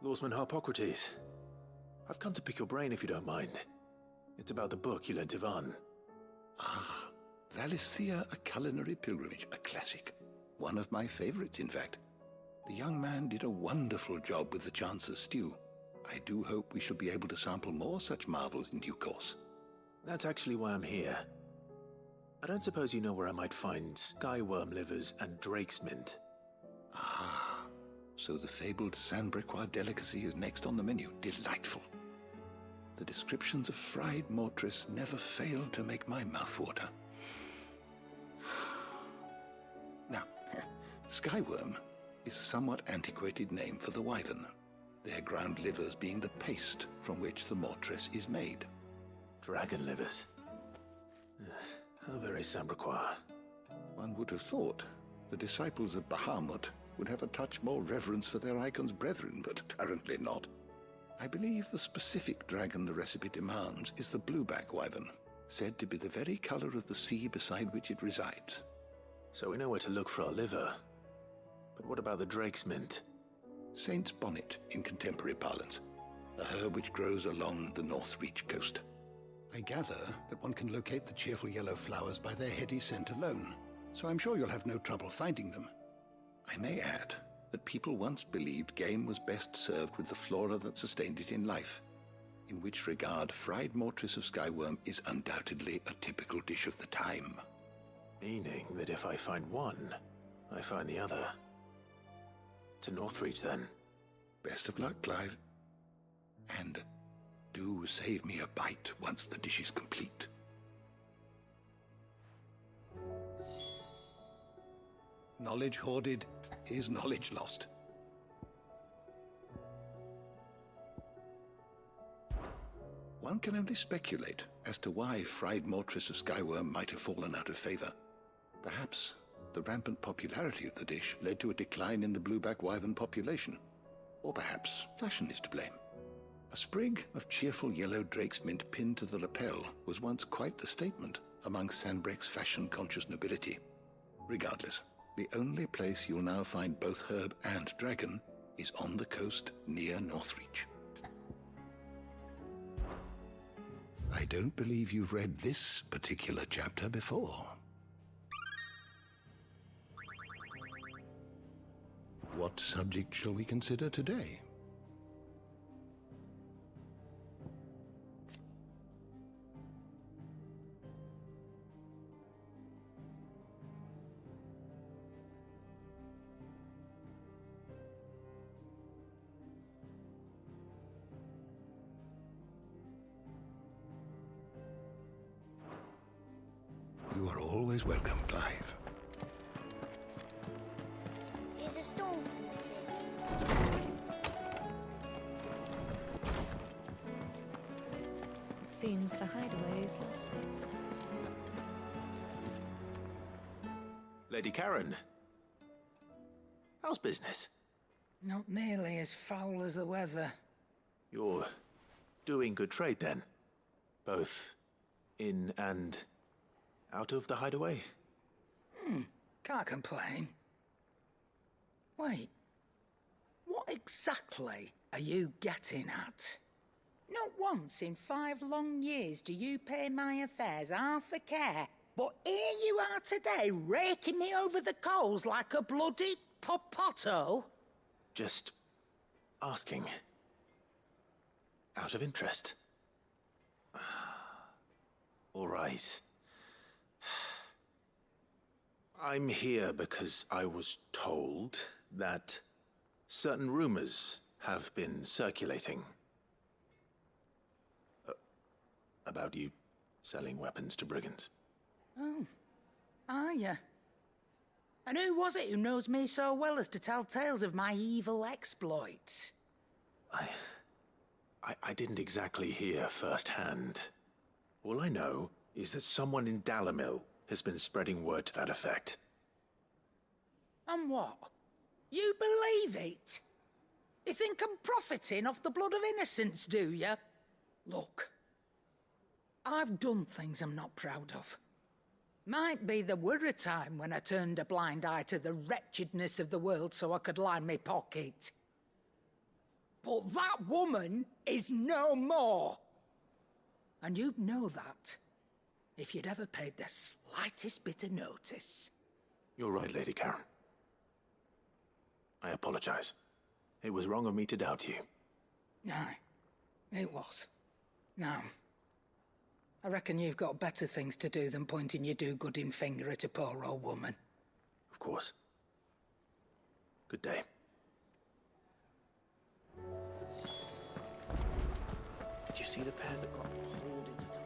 Lawsman Harpocrates. I've come to pick your brain if you don't mind. It's about the book you lent Ivan. Ah, Valisthea, A Culinary Pilgrimage, a classic. One of my favorites, in fact. The young man did a wonderful job with the Chance's stew. I do hope we shall be able to sample more such marvels in due course. That's actually why I'm here. I don't suppose you know where I might find skyworm livers and drake's mint. Ah, so the fabled Sandbrequois delicacy is next on the menu. Delightful. The descriptions of fried mortress never fail to make my mouth water. Now, skyworm is a somewhat antiquated name for the wyvern, their ground livers being the paste from which the mortress is made. Dragon livers. How very Sandbrequois. One would have thought the disciples of Bahamut would have a touch more reverence for their icon's brethren, but apparently not. I believe the specific dragon the recipe demands is the blueback wyvern, said to be the very color of the sea beside which it resides. So we know where to look for our liver. But what about the drake's mint? Saint's bonnet in contemporary parlance, a herb which grows along the North Reach coast. I gather that one can locate the cheerful yellow flowers by their heady scent alone, so I'm sure you'll have no trouble finding them. I may add that people once believed game was best served with the flora that sustained it in life, in which regard fried mortress of skyworm is undoubtedly a typical dish of the time. Meaning that if I find one, I find the other. To Northreach, then. Best of luck, Clive. And do save me a bite once the dish is complete. Knowledge hoarded is knowledge lost. One can only speculate as to why fried mortress of skyworm might have fallen out of favor. Perhaps the rampant popularity of the dish led to a decline in the blueback wyvern population. Or perhaps fashion is to blame. A sprig of cheerful yellow drake's mint pinned to the lapel was once quite the statement among Sandbrequ's fashion-conscious nobility. Regardless, the only place you'll now find both herb and dragon is on the coast near Northreach. I don't believe you've read this particular chapter before. What subject shall we consider today? You are always welcome, Clive. Here's a stone. It seems the hideaway is lost its... Lady Karen. How's business? Not nearly as foul as the weather. You're doing good trade, then? Both in and out of the hideaway? Can't complain. Wait, what exactly are you getting at? Not once in 5 long years do you pay my affairs half a care, but here you are today, raking me over the coals like a bloody popoto? Just asking. Out of interest. All right. I'm here because I was told that certain rumors have been circulating about you selling weapons to brigands. Oh, are you? And who was it who knows me so well as to tell tales of my evil exploits? I didn't exactly hear firsthand. All I know is that someone in Dalamil has been spreading word to that effect. And what? You believe it? You think I'm profiting off the blood of innocents, do you? Look, I've done things I'm not proud of. Might be there were a time when I turned a blind eye to the wretchedness of the world so I could line my pocket. But that woman is no more. And you'd know that if you'd ever paid the slightest bit of notice. You're right, Lady Karen. I apologize. It was wrong of me to doubt you. No, it was. Now, I reckon you've got better things to do than pointing your do-gooding finger at a poor old woman. Of course. Good day. Did you see the pair that got hauled into town?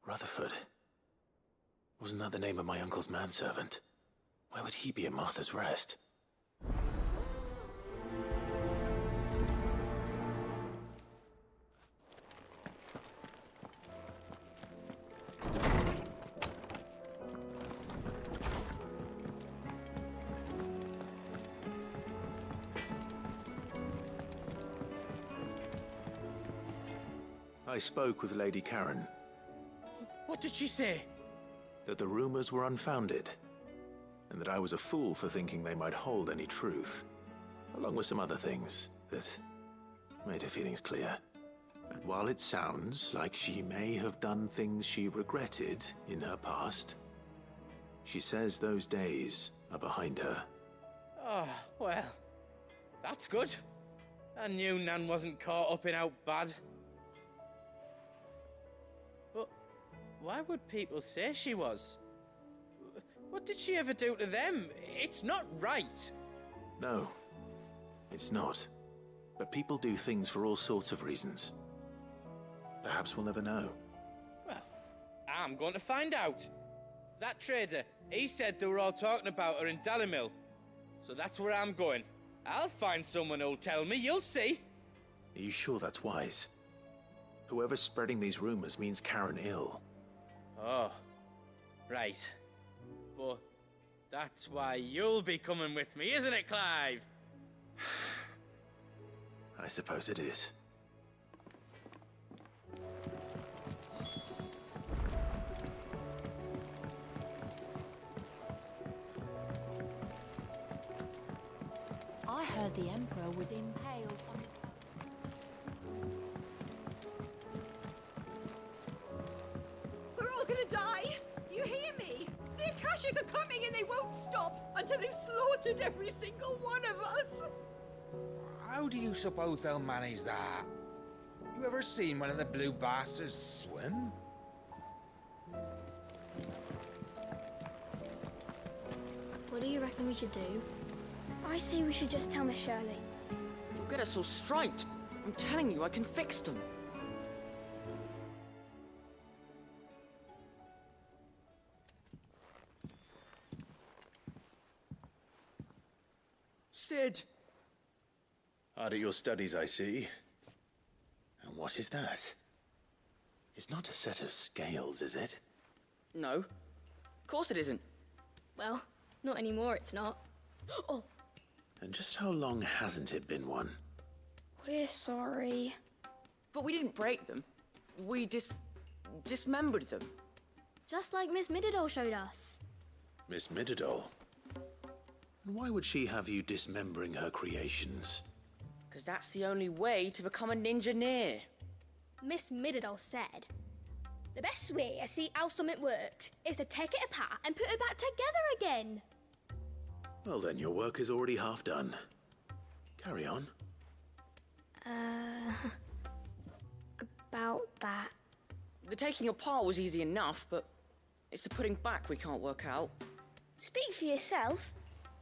Rutherford. Wasn't that the name of my uncle's manservant? Why would he be at Martha's Rest? I spoke with Lady Karen. What did she say? That the rumors were unfounded, and that I was a fool for thinking they might hold any truth, along with some other things that made her feelings clear. And while it sounds like she may have done things she regretted in her past, she says those days are behind her. Oh, well, that's good. I knew Nan wasn't caught up in out bad. But why would people say she was? What did she ever do to them? It's not right. No, it's not. But people do things for all sorts of reasons. Perhaps we'll never know. Well, I'm going to find out. That trader, he said they were all talking about her in Dalimil. So that's where I'm going. I'll find someone who'll tell me, you'll see. Are you sure that's wise? Whoever's spreading these rumors means Karen ill. Oh, right. But that's why you'll be coming with me, isn't it, Clive? I suppose it is. I heard the Emperor was impaled on his... gonna die. You hear me? The Akashic are coming and they won't stop until they've slaughtered every single one of us. How do you suppose they'll manage that? You ever seen one of the blue bastards swim? What do you reckon we should do? I say we should just tell Miss Shirley. You'll get us all straight. I'm telling you, I can fix them. Sid! Hard at your studies, I see. And what is that? It's not a set of scales, is it? No. Of course it isn't. Well, not anymore, it's not. Oh! And just how long hasn't it been one? We're sorry. But we didn't break them. We dismembered them. Just like Miss Mididol showed us. Miss Mididol? And why would she have you dismembering her creations? Because that's the only way to become a ninja-neer. Miss Mididol said, the best way to see how something works is to take it apart and put it back together again. Well then, your work is already half done. Carry on. About that. The taking apart was easy enough, but it's the putting back we can't work out. Speak for yourself.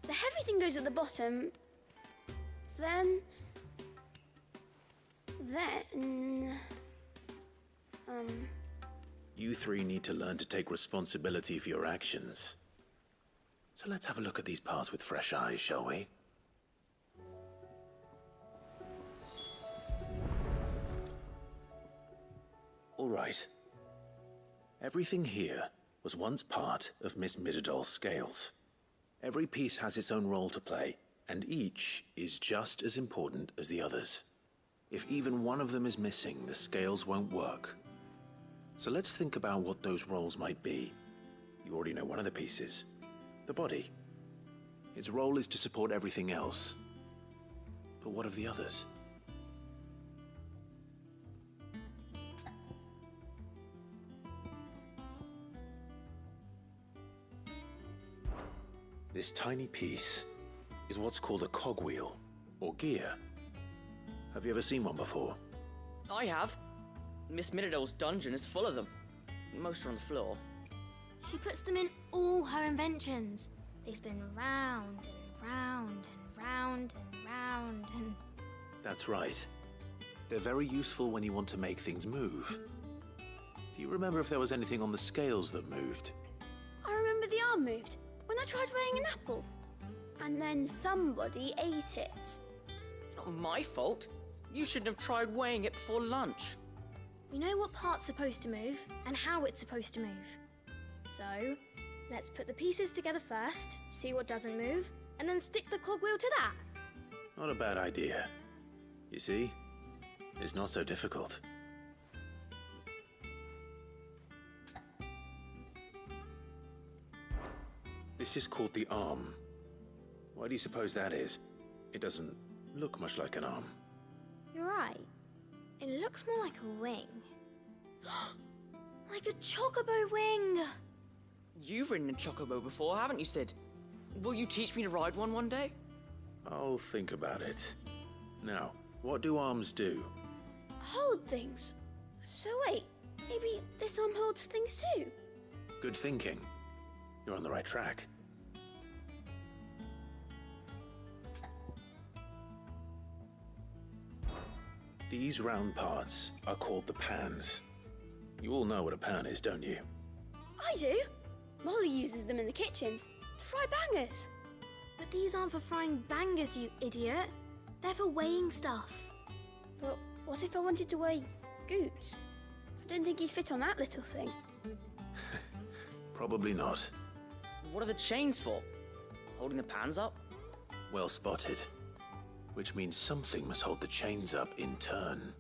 The heavy thing goes at the bottom. Then... You three need to learn to take responsibility for your actions. So let's have a look at these parts with fresh eyes, shall we? All right. Everything here was once part of Miss Mididol's scales. Every piece has its own role to play, and each is just as important as the others. If even one of them is missing, the scales won't work. So let's think about what those roles might be. You already know one of the pieces. The body. Its role is to support everything else. But what of the others? This tiny piece is what's called a cogwheel, or gear. Have you ever seen one before? I have. Miss Mididol's dungeon is full of them. Most are on the floor. She puts them in all her inventions. They spin round and round and round and round and... That's right. They're very useful when you want to make things move. Do you remember if there was anything on the scales that moved? I remember the arm moved when I tried weighing an apple. And then somebody ate it. It's not my fault. You shouldn't have tried weighing it before lunch. We know what part's supposed to move and how it's supposed to move. So, let's put the pieces together first, see what doesn't move, and then stick the cogwheel to that. Not a bad idea. You see? It's not so difficult. This is called the arm. Why do you suppose that is? It doesn't look much like an arm. You're right. It looks more like a wing. Like a chocobo wing! You've ridden a chocobo before, haven't you, Sid? Will you teach me to ride one day? I'll think about it. Now, what do arms do? Hold things. So wait, maybe this arm holds things too? Good thinking. You're on the right track. These round parts are called the pans. You all know what a pan is, don't you? I do. Molly uses them in the kitchens to fry bangers. But these aren't for frying bangers, you idiot. They're for weighing stuff. But what if I wanted to weigh Goots? I don't think he'd fit on that little thing. Probably not. What are the chains for? Holding the pans up? Well spotted. Which means something must hold the chains up in turn.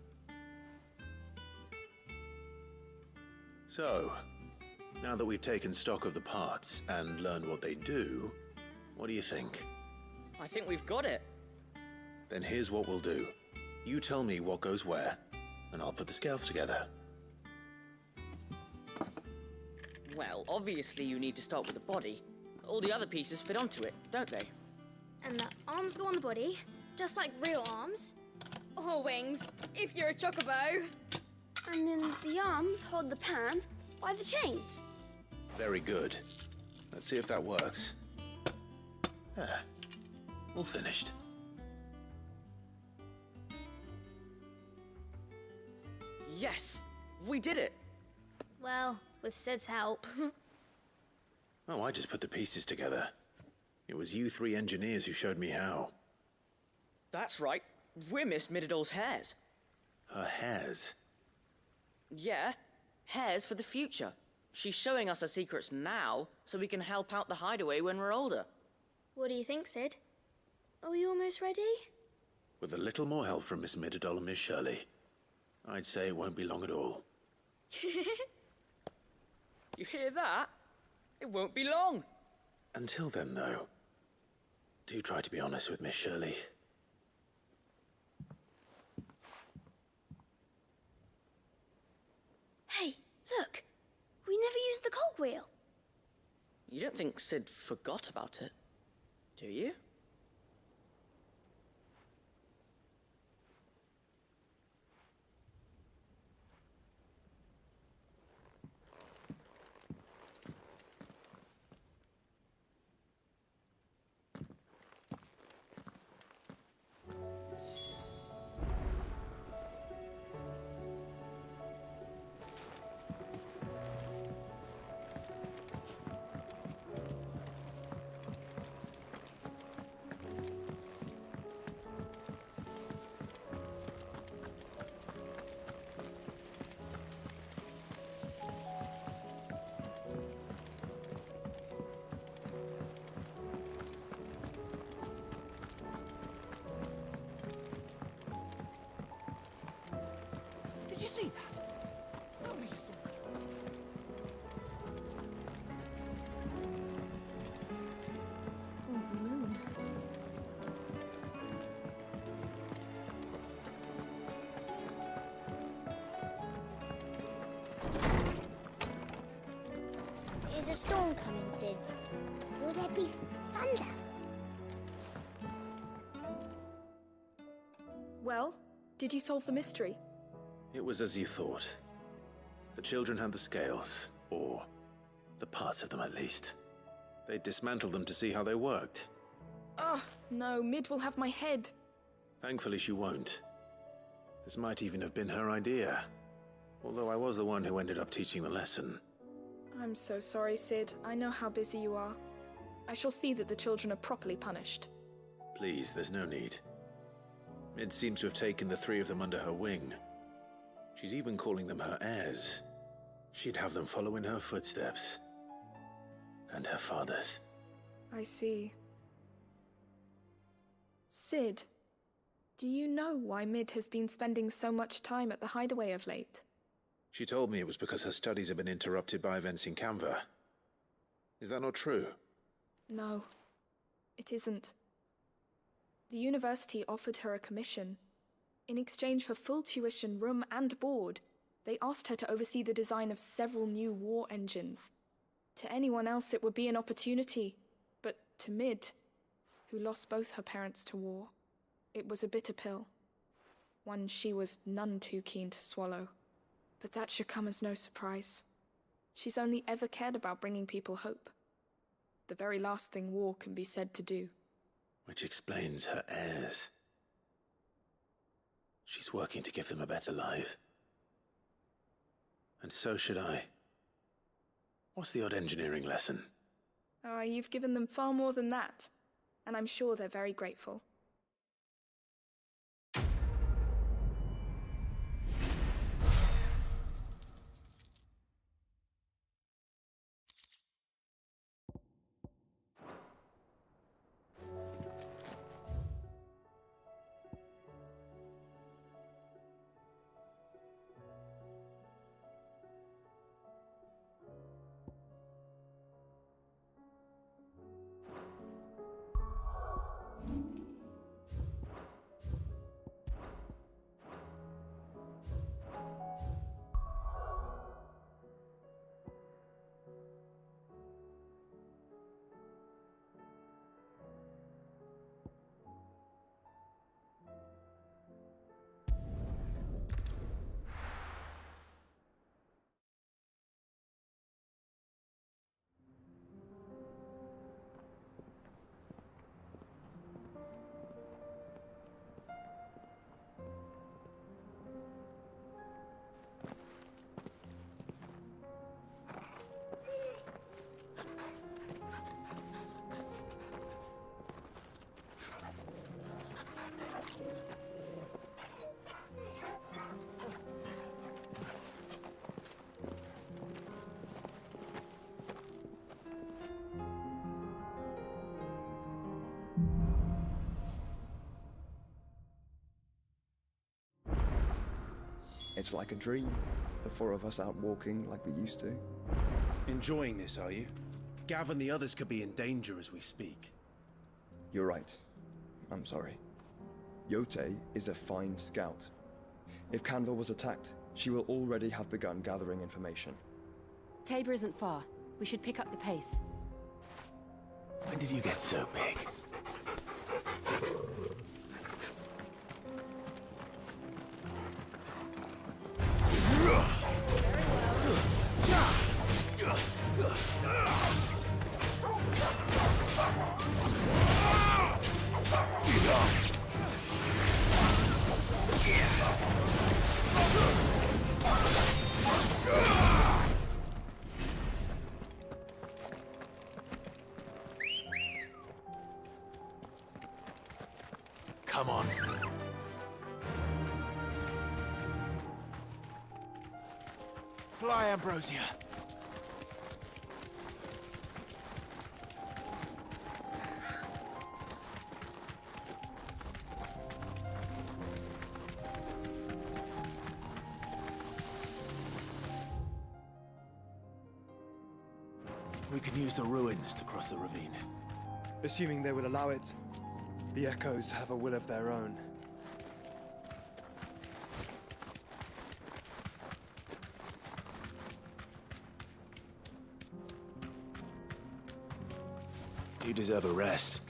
So, now that we've taken stock of the parts and learned what they do, what do you think? I think we've got it. Then here's what we'll do. You tell me what goes where, and I'll put the scales together. Well, obviously you need to start with the body. All the other pieces fit onto it, don't they? And the arms go on the body, just like real arms. Or wings, if you're a chocobo. And then the arms hold the pans by the chains. Very good. Let's see if that works. Ah, all finished. Yes! We did it! Well, with Sid's help. Oh, I just put the pieces together. It was you three engineers who showed me how. That's right. We're Miss Mididol's hairs. Her hairs? Yeah, hairs for the future. She's showing us her secrets now, so we can help out the hideaway when we're older. What do you think, Sid? Are we almost ready? With a little more help from Miss Mididol and Miss Shirley, I'd say it won't be long at all. You hear that? It won't be long. Until then, though, do try to be honest with Miss Shirley. Hey, look! We never used the cogwheel. You don't think Sid forgot about it, do you? Did you see that? Tell me you saw that. Oh, the moon. Is a storm coming, Sid? Will there be thunder? Well, did you solve the mystery? It was as you thought. The children had the scales, or the parts of them at least. They dismantled them to see how they worked. Oh, no, Mid will have my head. Thankfully she won't. This might even have been her idea. Although I was the one who ended up teaching the lesson. I'm so sorry, Sid. I know how busy you are. I shall see that the children are properly punished. Please, there's no need. Mid seems to have taken the three of them under her wing. She's even calling them her heirs. She'd have them follow in her footsteps. And her father's. I see. Sid, do you know why Mid has been spending so much time at the hideaway of late? She told me it was because her studies have been interrupted by events in Canva. Is that not true? No, it isn't. The university offered her a commission. In exchange for full tuition, room and board, they asked her to oversee the design of several new war engines. To anyone else it would be an opportunity, but to Mid, who lost both her parents to war, it was a bitter pill. One she was none too keen to swallow. But that should come as no surprise. She's only ever cared about bringing people hope. The very last thing war can be said to do. Which explains her heirs. She's working to give them a better life. And so should I. What's the odd engineering lesson? Ah, you've given them far more than that. And I'm sure they're very grateful. It's like a dream. The four of us out walking like we used to. Enjoying this, are you? Gav and the others could be in danger as we speak. You're right. I'm sorry. Yote is a fine scout. If Canva was attacked, she will already have begun gathering information. Tabor isn't far. We should pick up the pace. When did you get so big? Come on. Fly, Ambrosia. We can use the ruins to cross the ravine. Assuming they will allow it. The Echoes have a will of their own. You deserve a rest.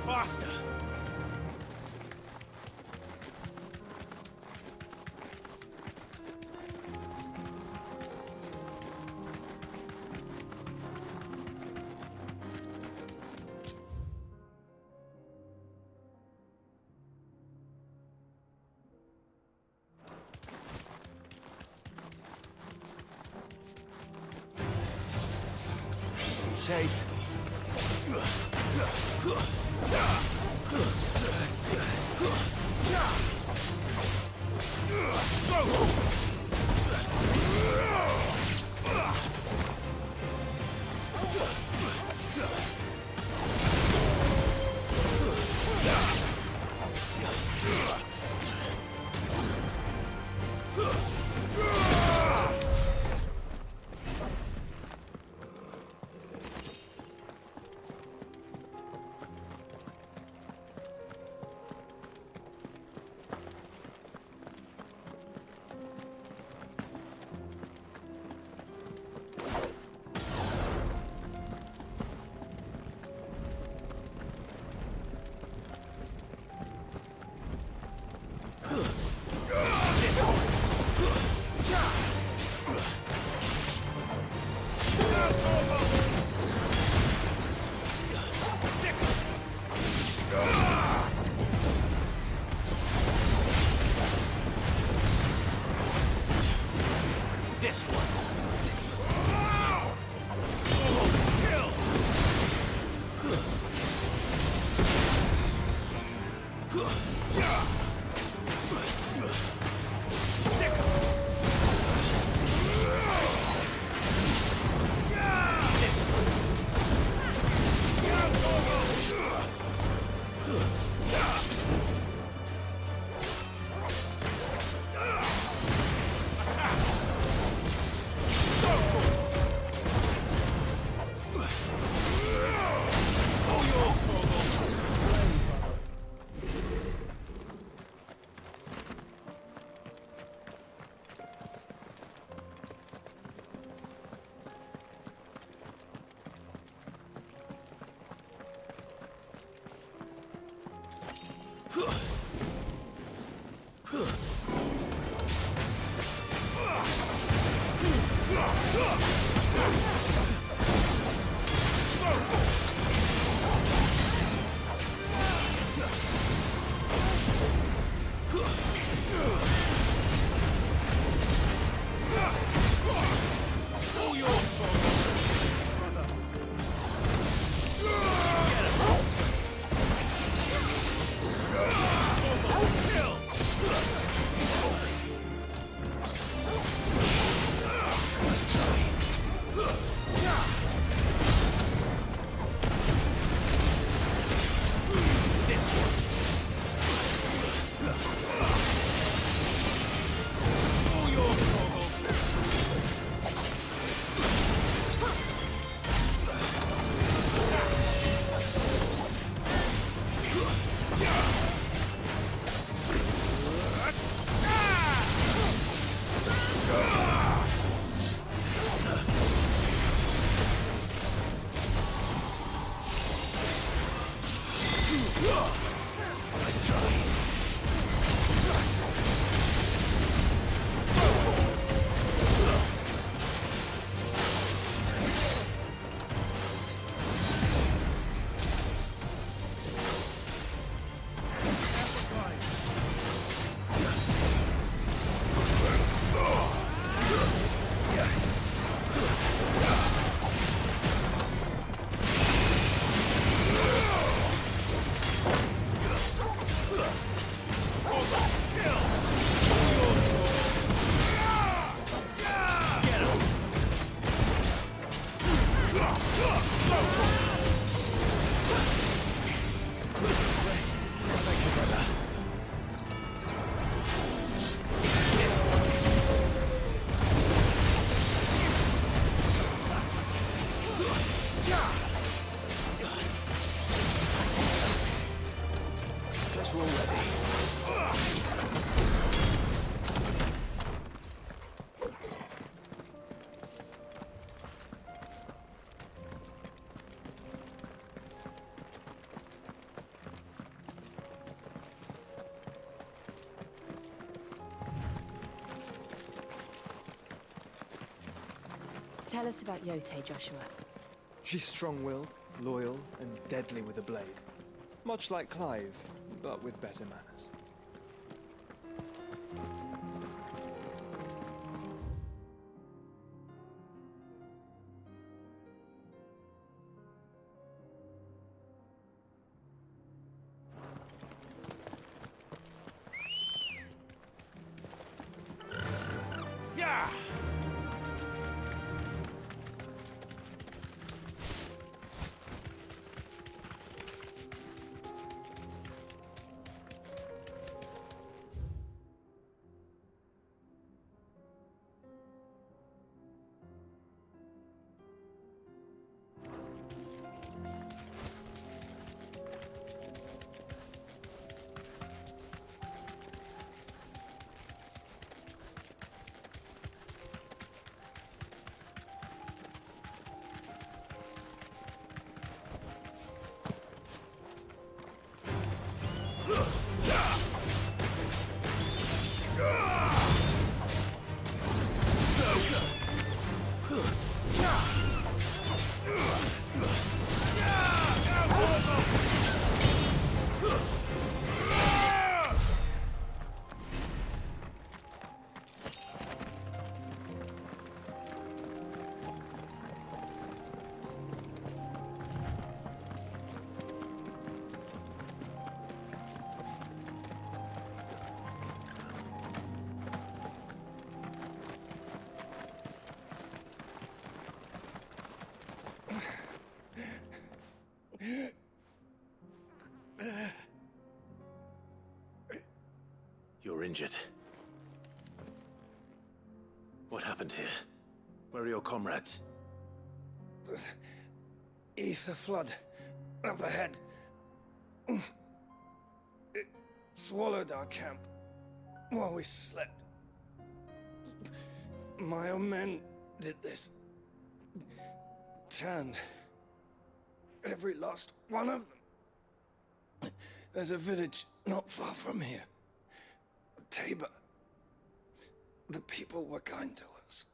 Faster! Safe. This one. Tell us about Yote, Joshua. She's strong-willed, loyal, and deadly with a blade. Much like Clive, but with better manners. injured. What happened here? Where are your comrades? The ether flood up ahead. It swallowed our camp while we slept. My own men did this. Turned every last one of them. There's a village not far from here. Tabor. The people were kind to us.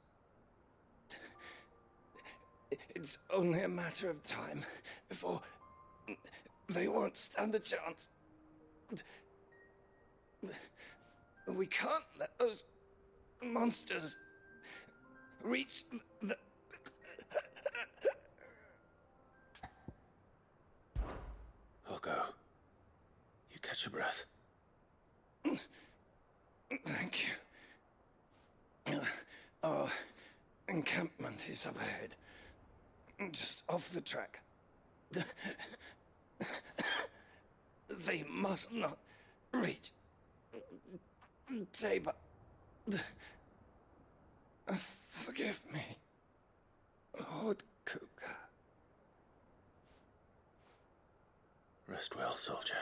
It's only a matter of time before they won't stand a chance. We can't let those monsters reach the... I'll go. You catch your breath. Thank you. Our encampment is up ahead. Just off the track. They must not reach Tabor. Forgive me, Lord Cougar. Rest well, soldier.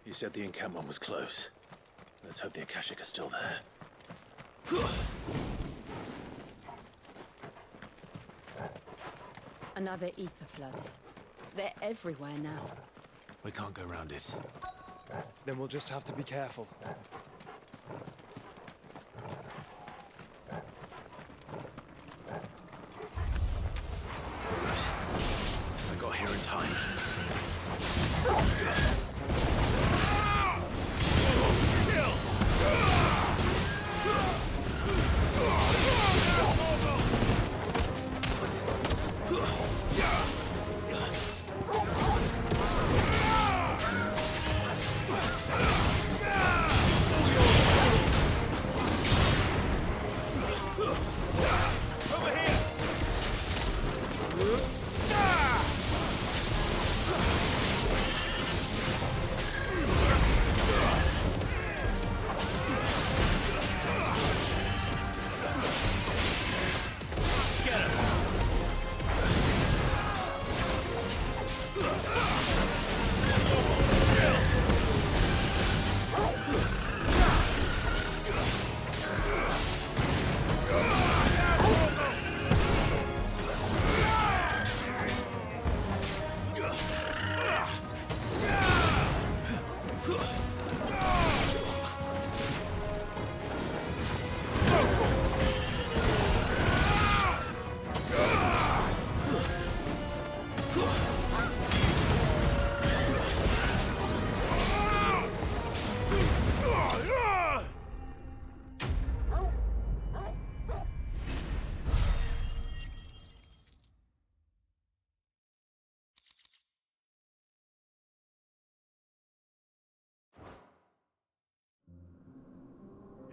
You said the encampment was close. Let's hope the Akashic are still there. Another ether flood. They're everywhere now. We can't go around it. Then we'll just have to be careful. I got here in time.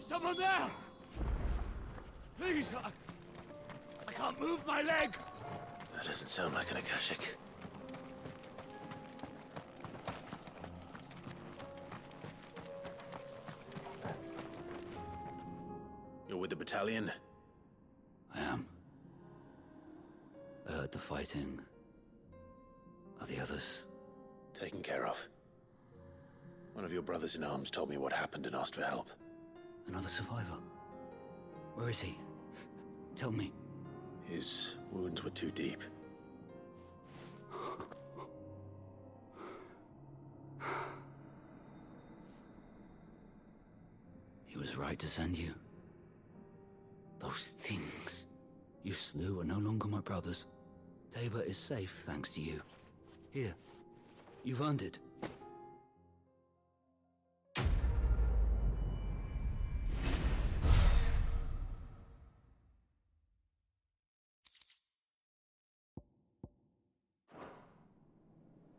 Is someone there? Please, I can't move my leg. That doesn't sound like an Akashic. You're with the battalion? I am. I heard the fighting. Are the others? Taken care of. One of your brothers in arms told me what happened and asked for help. Another survivor? Where is he? Tell me. His wounds were too deep. He was right to send you. Those things you slew are no longer my brothers. Tabor is safe thanks to you. Here, you've earned it.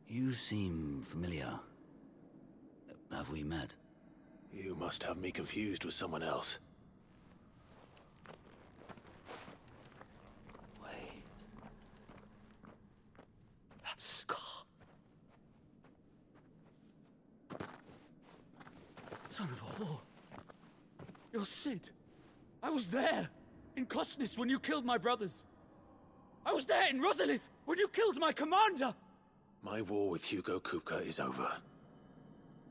You seem familiar. Have we met? You must have me confused with someone else. Son of a whore. You're Sid. I was there, in Costness, when you killed my brothers. I was there in Rosalith, when you killed my commander! My war with Hugo Kupka is over.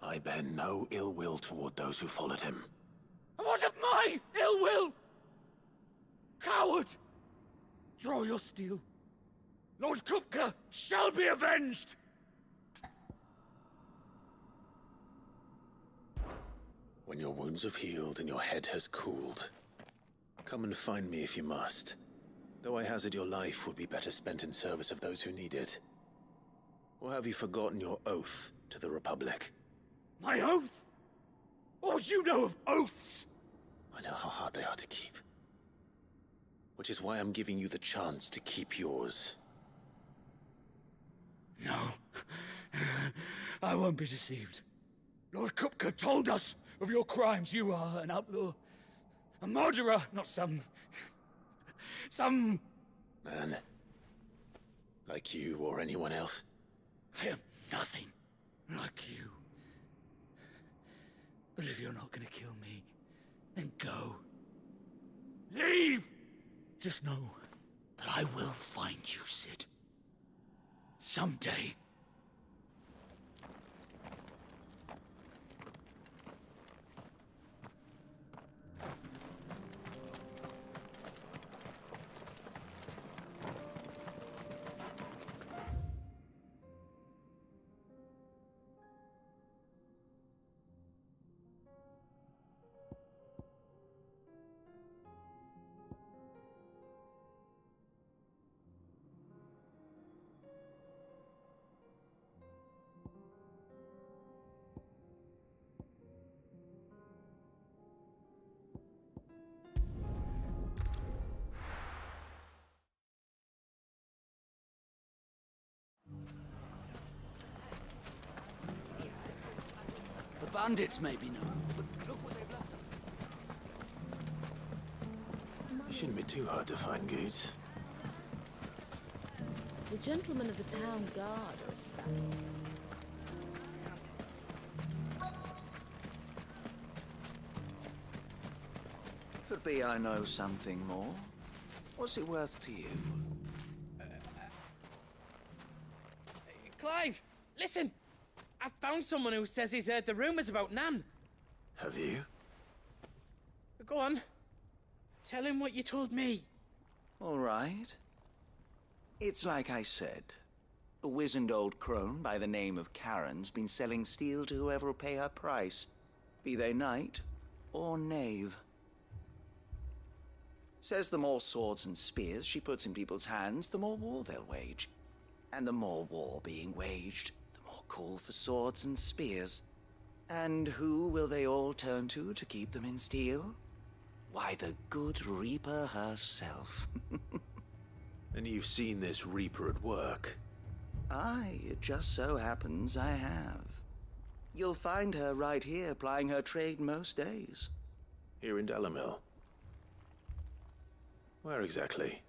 I bear no ill will toward those who followed him. And what of my ill will? Coward! Draw your steel. Lord Kupka shall be avenged! When your wounds have healed and your head has cooled, come and find me if you must. Though I hazard your life would be better spent in service of those who need it. Or have you forgotten your oath to the Republic? My oath? What would you know of oaths? I know how hard they are to keep. Which is why I'm giving you the chance to keep yours. No. I won't be deceived. Lord Kupka told us of your crimes. You are an outlaw. A murderer, not some man. Like you or anyone else. I am nothing like you. But if you're not gonna kill me, then go. Leave! Just know that I will find you, Sid. Someday. The bandits may be known, but look what they've left us. You shouldn't be too hard to find, Goots. The gentlemen of the town guard are back. Could be I know something more. What's it worth to you? Clive, listen! I found someone who says he's heard the rumours about Nan. Have you? Go on. Tell him what you told me. All right. It's like I said. A wizened old crone by the name of Karen's been selling steel to whoever will pay her price, be they knight or knave. Says the more swords and spears she puts in people's hands, the more war they'll wage. And the more war being waged, the more call for swords and spears. And who will they all turn to keep them in steel? Why, the good Reaper herself. And you've seen this Reaper at work? Aye, it just so happens I have. You'll find her right here plying her trade most days. Here in Delamil? Where exactly?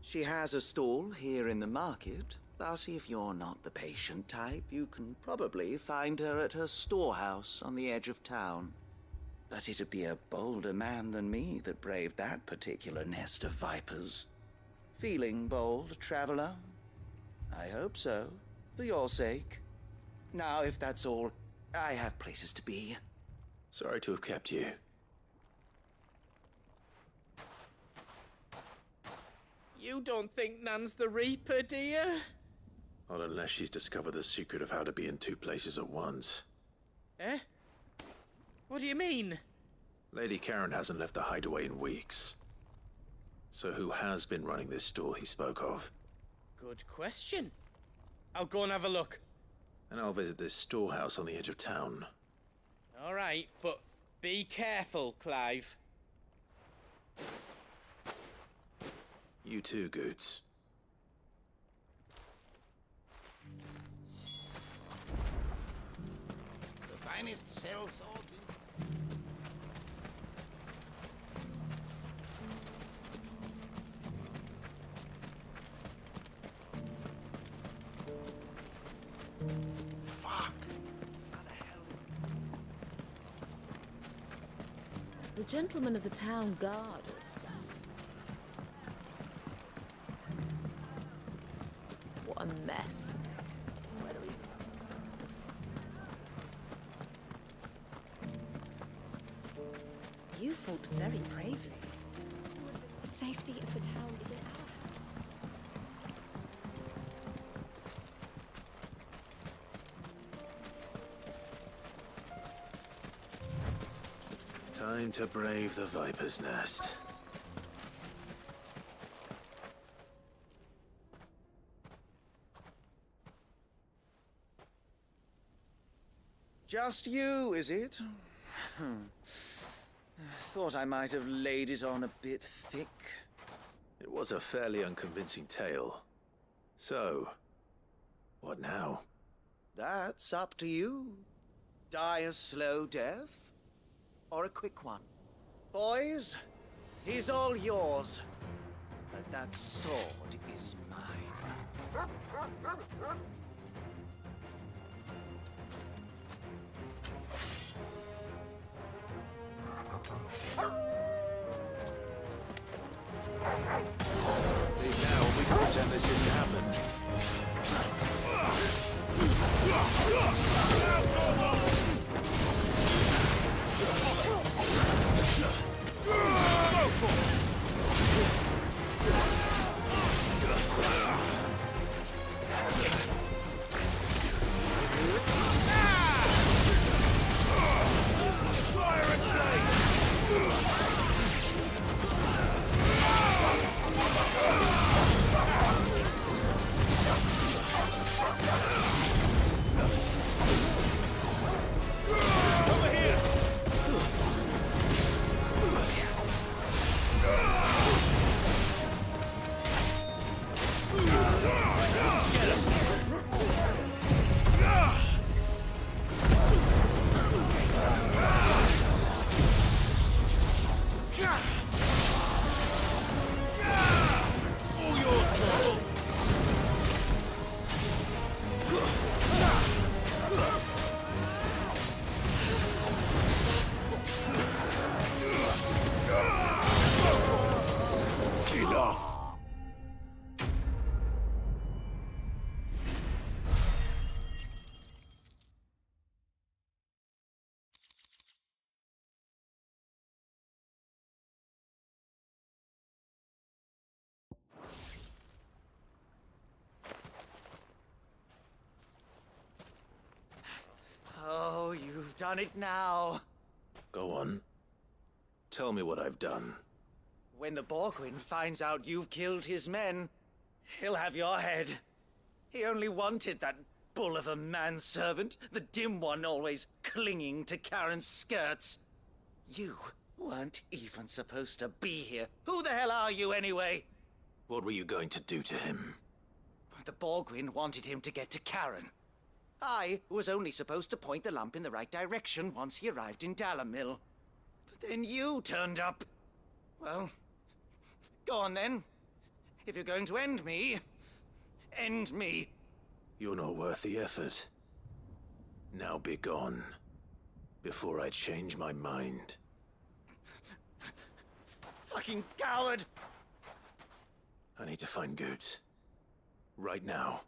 She has a stall here in the market, but if you're not the patient type, you can probably find her at her storehouse on the edge of town. But it'd be a bolder man than me that braved that particular nest of vipers. Feeling bold, traveler? I hope so, for your sake. Now, if that's all, I have places to be. Sorry to have kept you. You don't think Nan's the Reaper, do you? Not unless she's discovered the secret of how to be in two places at once. Eh? What do you mean? Lady Karen hasn't left the hideaway in weeks. So who has been running this stall he spoke of? Good question. I'll go and have a look. And I'll visit this storehouse on the edge of town. All right, but be careful, Clive. You too, Goots. The finest cell swords Fuck! How the hell? The gentleman of the town guard was found. What a mess. Where do we... You fought very bravely. The safety of the town is in our Time to brave the Viper's Nest. Just you, is it? Thought I might have laid it on a bit thick. It was a fairly unconvincing tale. So, what now? That's up to you. Die a slow death, or a quick one. Boys, he's all yours. But that sword is mine. Leave now, we can pretend this didn't happen. Oh, you've done it now. Go on. Tell me what I've done. When the Borgwyn finds out you've killed his men, he'll have your head. He only wanted that bull of a manservant, the dim one always clinging to Karen's skirts. You weren't even supposed to be here. Who the hell are you anyway? What were you going to do to him? The Borgwyn wanted him to get to Karen. I was only supposed to point the lamp in the right direction once he arrived in Dalamil. But then you turned up. Well, go on then. If you're going to end me, end me. You're not worth the effort. Now be gone, before I change my mind. Fucking coward! I need to find Goots. Right now.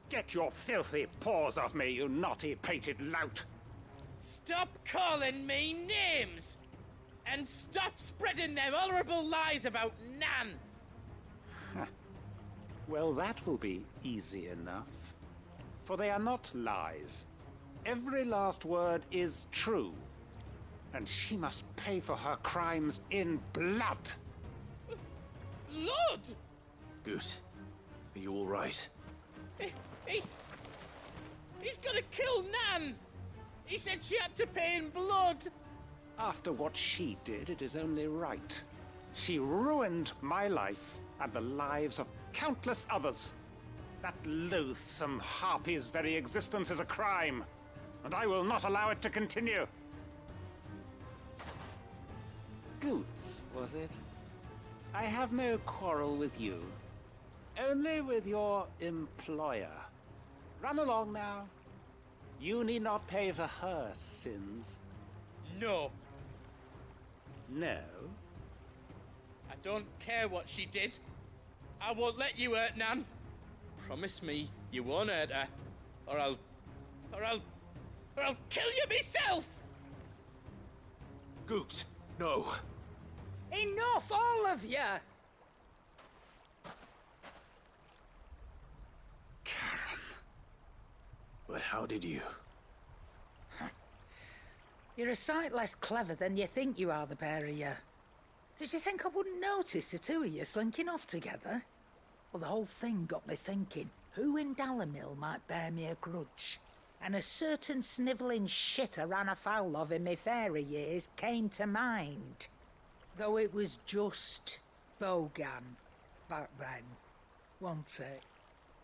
Get your filthy paws off me, you naughty-pated lout! Stop calling me names! And stop spreading them horrible lies about Nan! Well, that will be easy enough. For they are not lies. Every last word is true. And she must pay for her crimes in blood. Blood? Goot, are you all right? He's gonna kill Nan! He said she had to pay in blood! After what she did, it is only right. She ruined my life and the lives of countless others. That loathsome harpy's very existence is a crime, and I will not allow it to continue. Goots, was it? I have no quarrel with you. Only with your employer. Run along now. You need not pay for her sins. No. No? I don't care what she did. I won't let you hurt Nan. Promise me you won't hurt her, or I'll kill you myself! Goot, no. Enough, all of you! But how did you? You're a sight less clever than you think you are, the pair of you. Did you think I wouldn't notice the two of you slinking off together? Well, the whole thing got me thinking, who in Dalimil might bear me a grudge? And a certain snivelling shit I ran afoul of in my fairy years came to mind. Though it was just Bogan back then, wasn't it?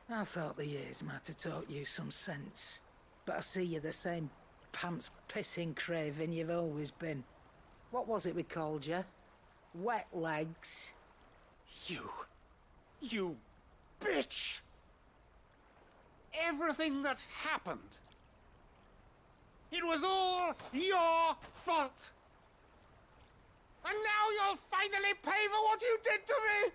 I thought the years might have taught you some sense, but I see you're the same pants-pissing craven you've always been. What was it we called you? Wet legs? You bitch! Everything that happened, it was all your fault! And now you'll finally pay for what you did to me!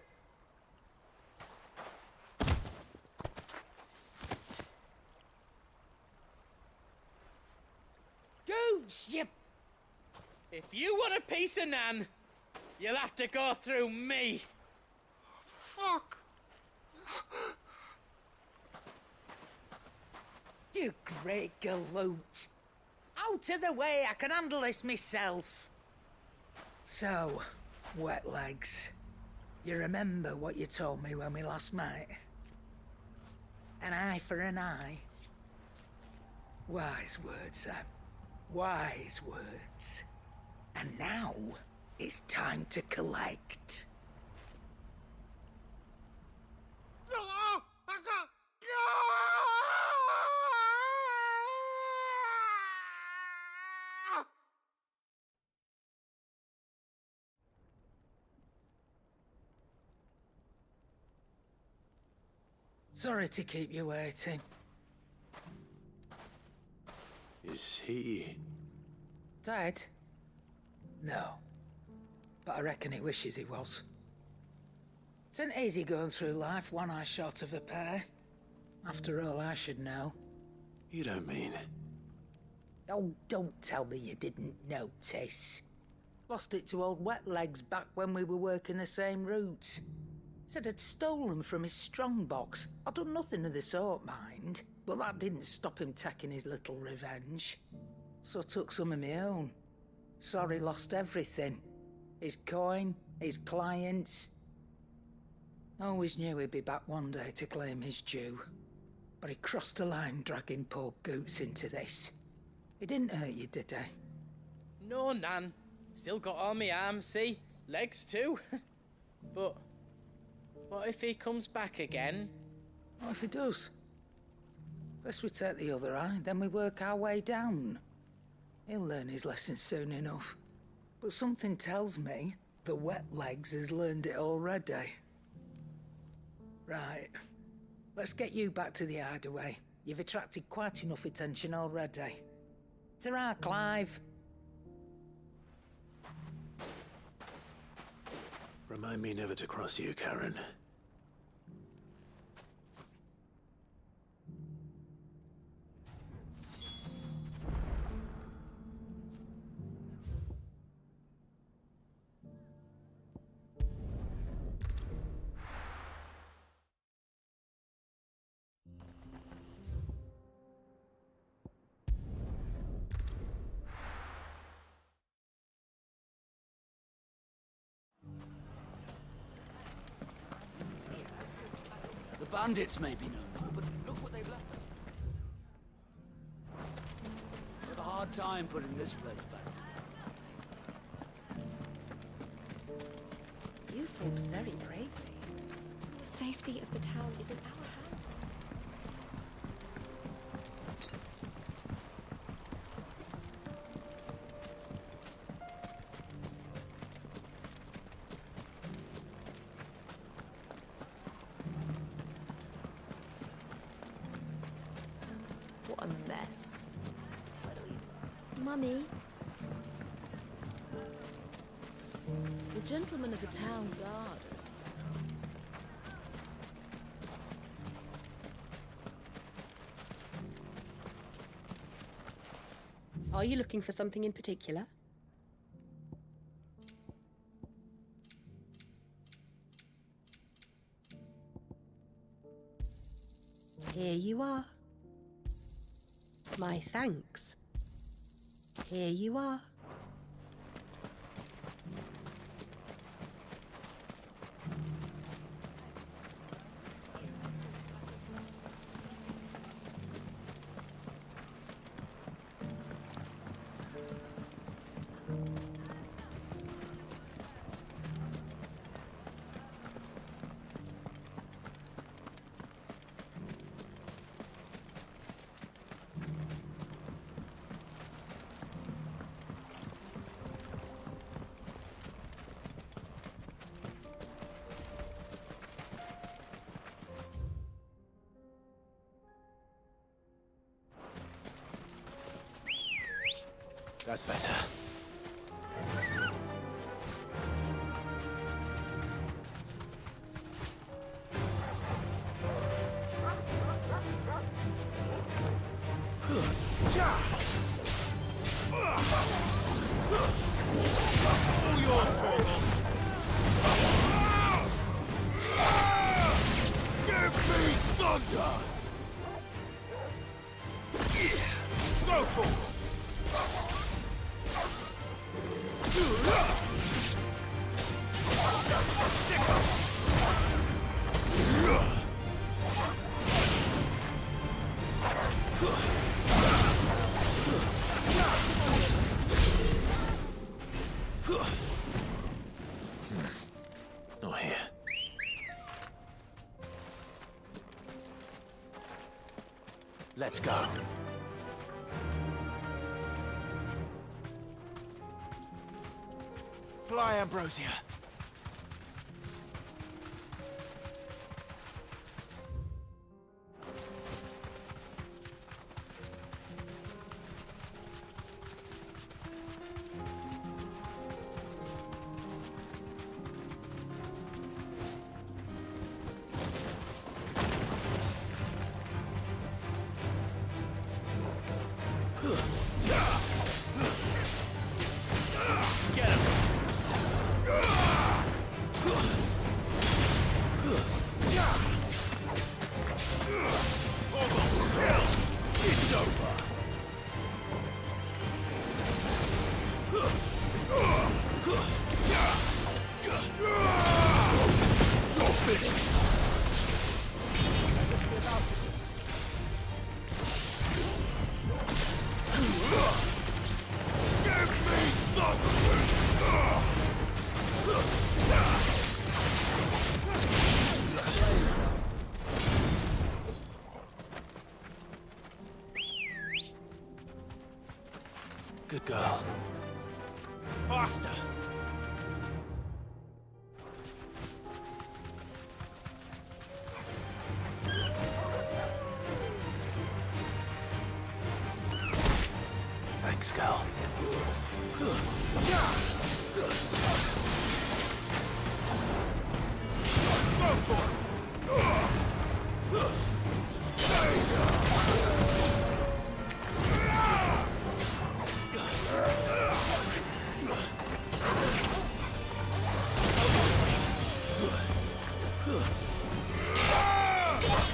Gooch, you... If you want a piece of Nan, you'll have to go through me. Fuck! You great galoot. Out of the way, I can handle this myself. So, wet legs, you remember what you told me when we last met? An eye for an eye. Wise words, Sam. Wise words. And now, it's time to collect. Sorry to keep you waiting. Is he... Dead? No. But I reckon he wishes he was. It ain't easy going through life one eye short of a pair. After all, I should know. You don't mean... Oh, don't tell me you didn't notice. Lost it to old Wet Legs back when we were working the same routes. Said I'd stolen from his strongbox. I'd done nothing of the sort, mind. But that didn't stop him taking his little revenge. So I took some of my own. Sorry, lost everything. His coin, his clients. Always knew he'd be back one day to claim his due. But he crossed a line dragging poor Goots into this. He didn't hurt you, did he? No, Nan. Still got all my arms, see? Legs too. But what if he comes back again? What if he does? First we take the other eye, then we work our way down. He'll learn his lesson soon enough. But something tells me the Wet Legs has learned it already. Right. Let's get you back to the hideaway. You've attracted quite enough attention already. Ta-ra, Clive. Remind me never to cross you, Karen. The bandits may be no more, but look what they've left us. We have a hard time putting this place back together. You fought very bravely. The safety of the town is in our hands. mess. Mummy, The gentlemen of the town guard us. Are you looking for something in particular? Here you are. My thanks. Here you are. That's better. All yours, Torvald. Give me thunder! Go, Torvald! Not here. Let's go. Fly, Ambrosia. Get him! It's over. You're finished. Give me Good girl. faster. Thanks, girl.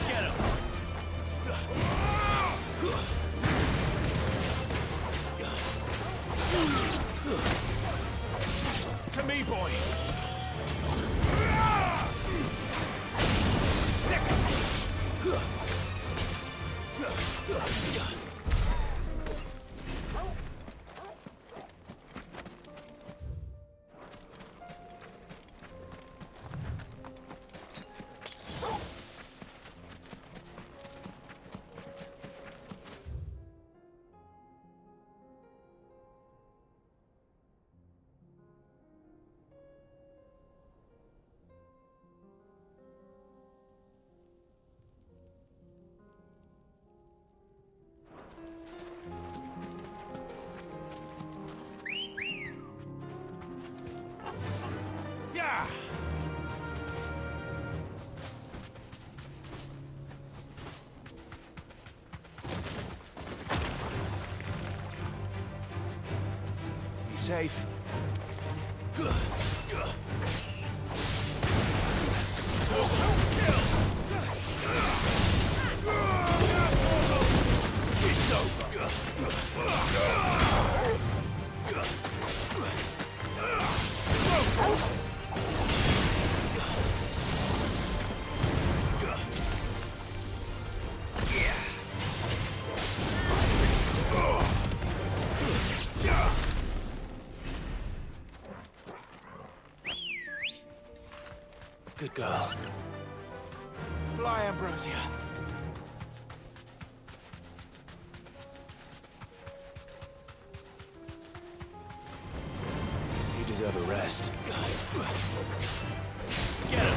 Get him. To me, boy. safe. It's over. Good girl. Fly, Ambrosia. You deserve a rest. Get him.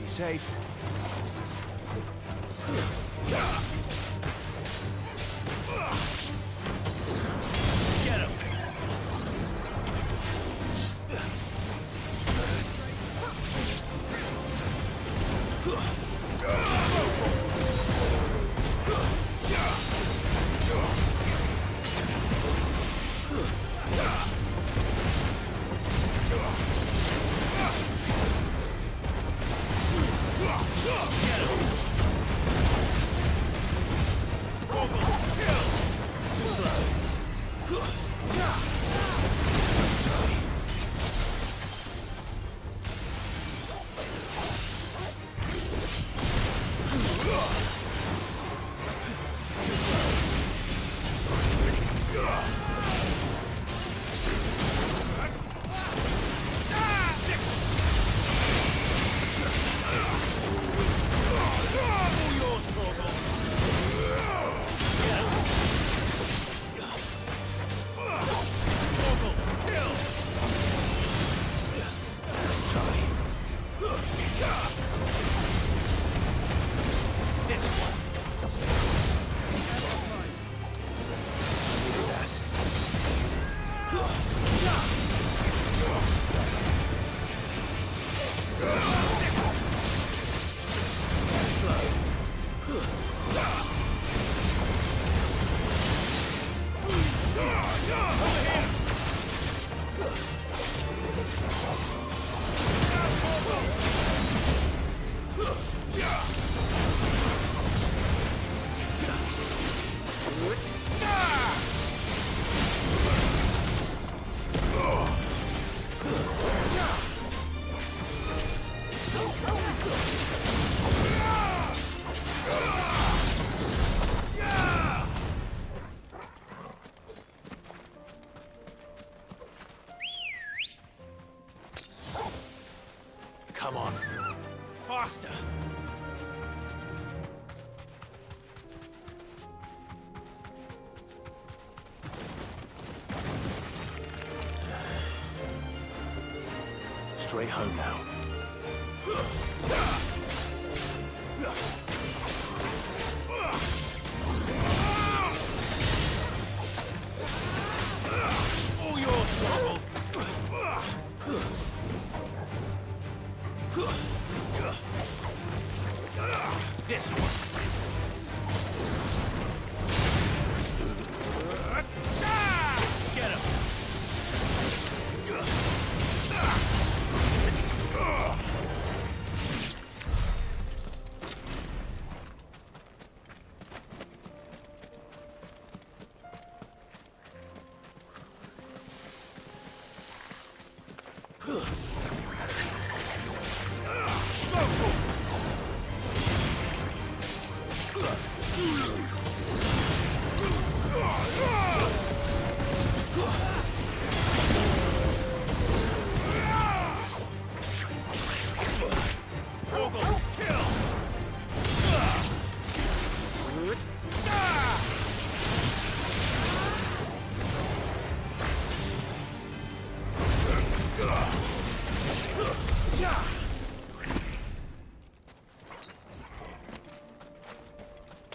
Be safe. Get him. Come on. Faster. Straight home now. All yours, Sorrel. This one. Get him.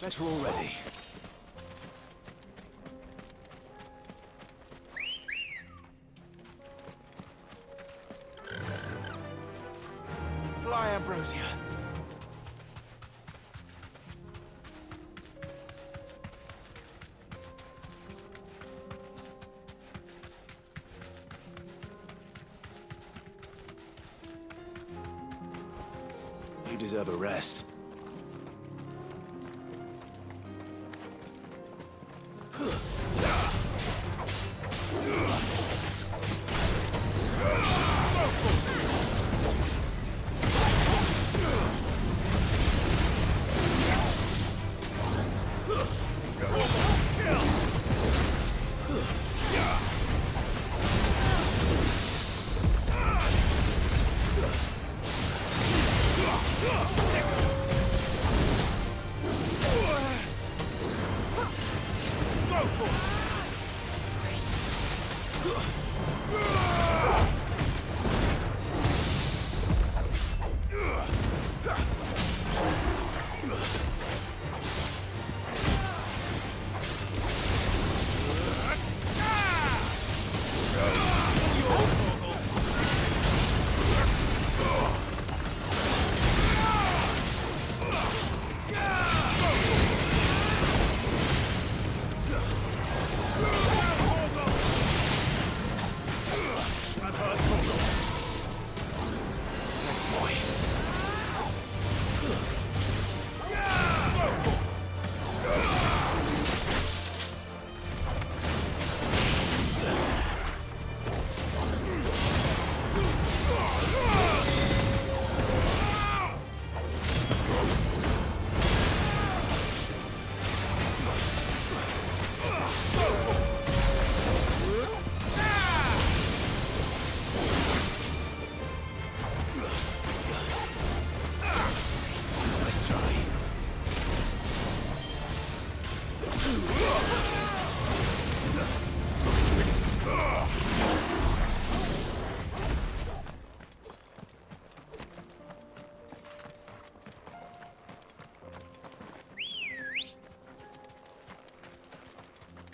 Bet we're all ready. Fly, Ambrosia. You deserve a rest.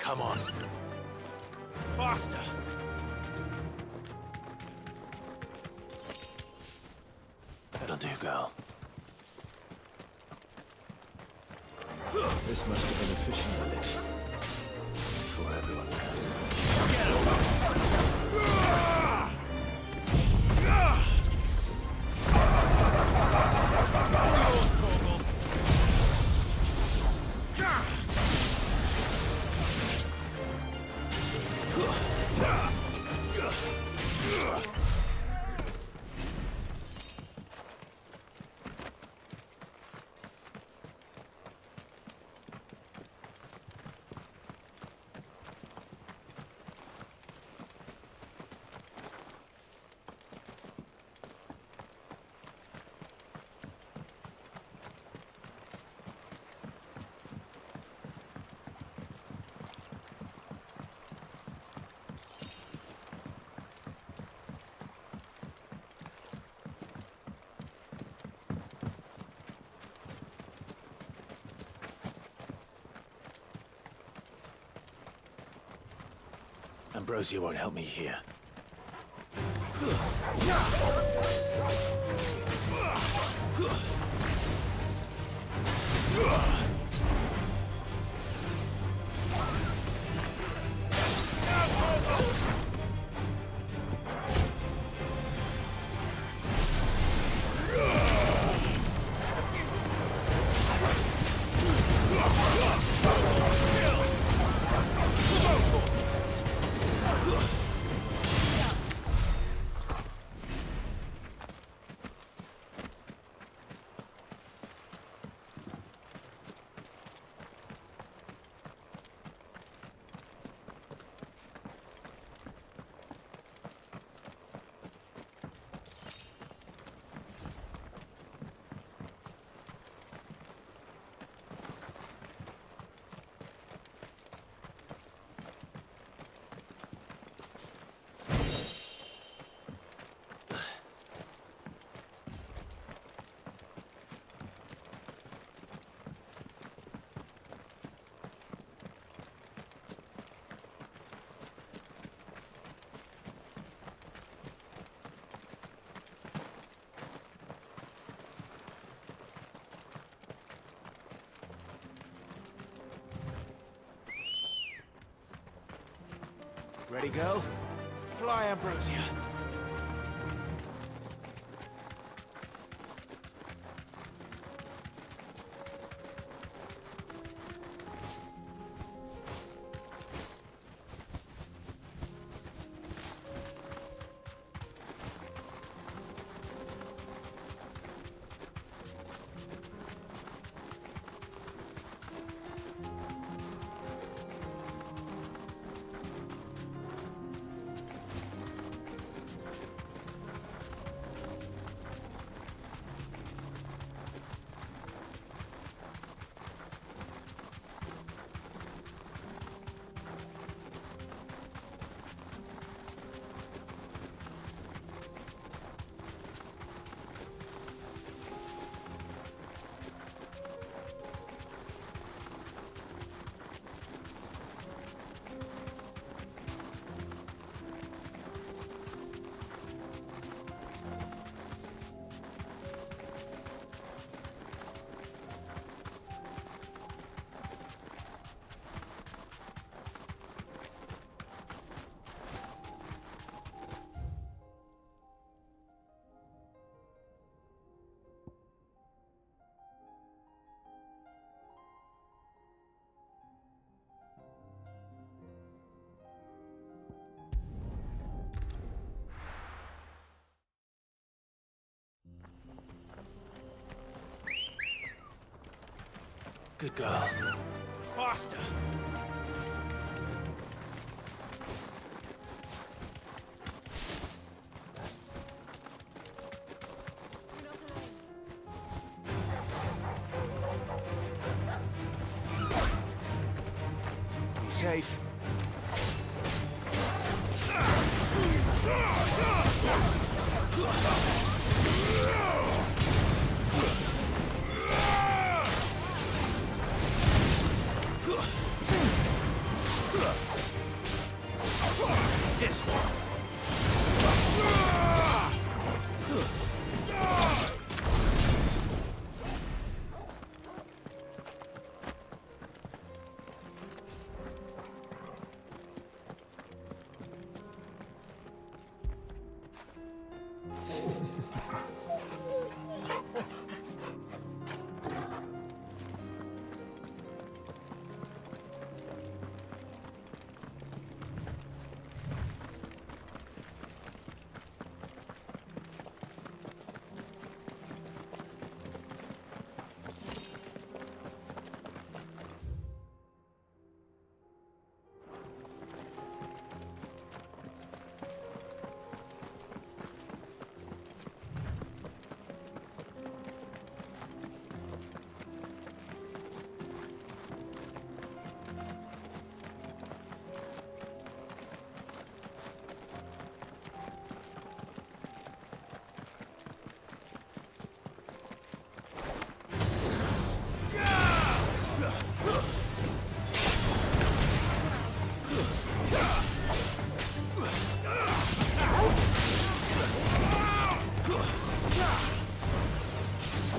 Come on. Faster! That'll do, girl. This must have been a fishing village. Before everyone left. Get Ambrosia won't help me here. Ready, girl? Fly, Ambrosia. Good girl. Faster! Be safe. This one.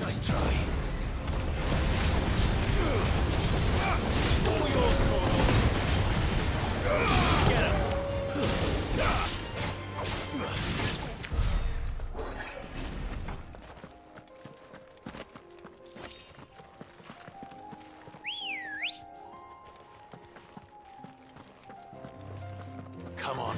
Nice try. All yours, Torvald. Get him. Come on.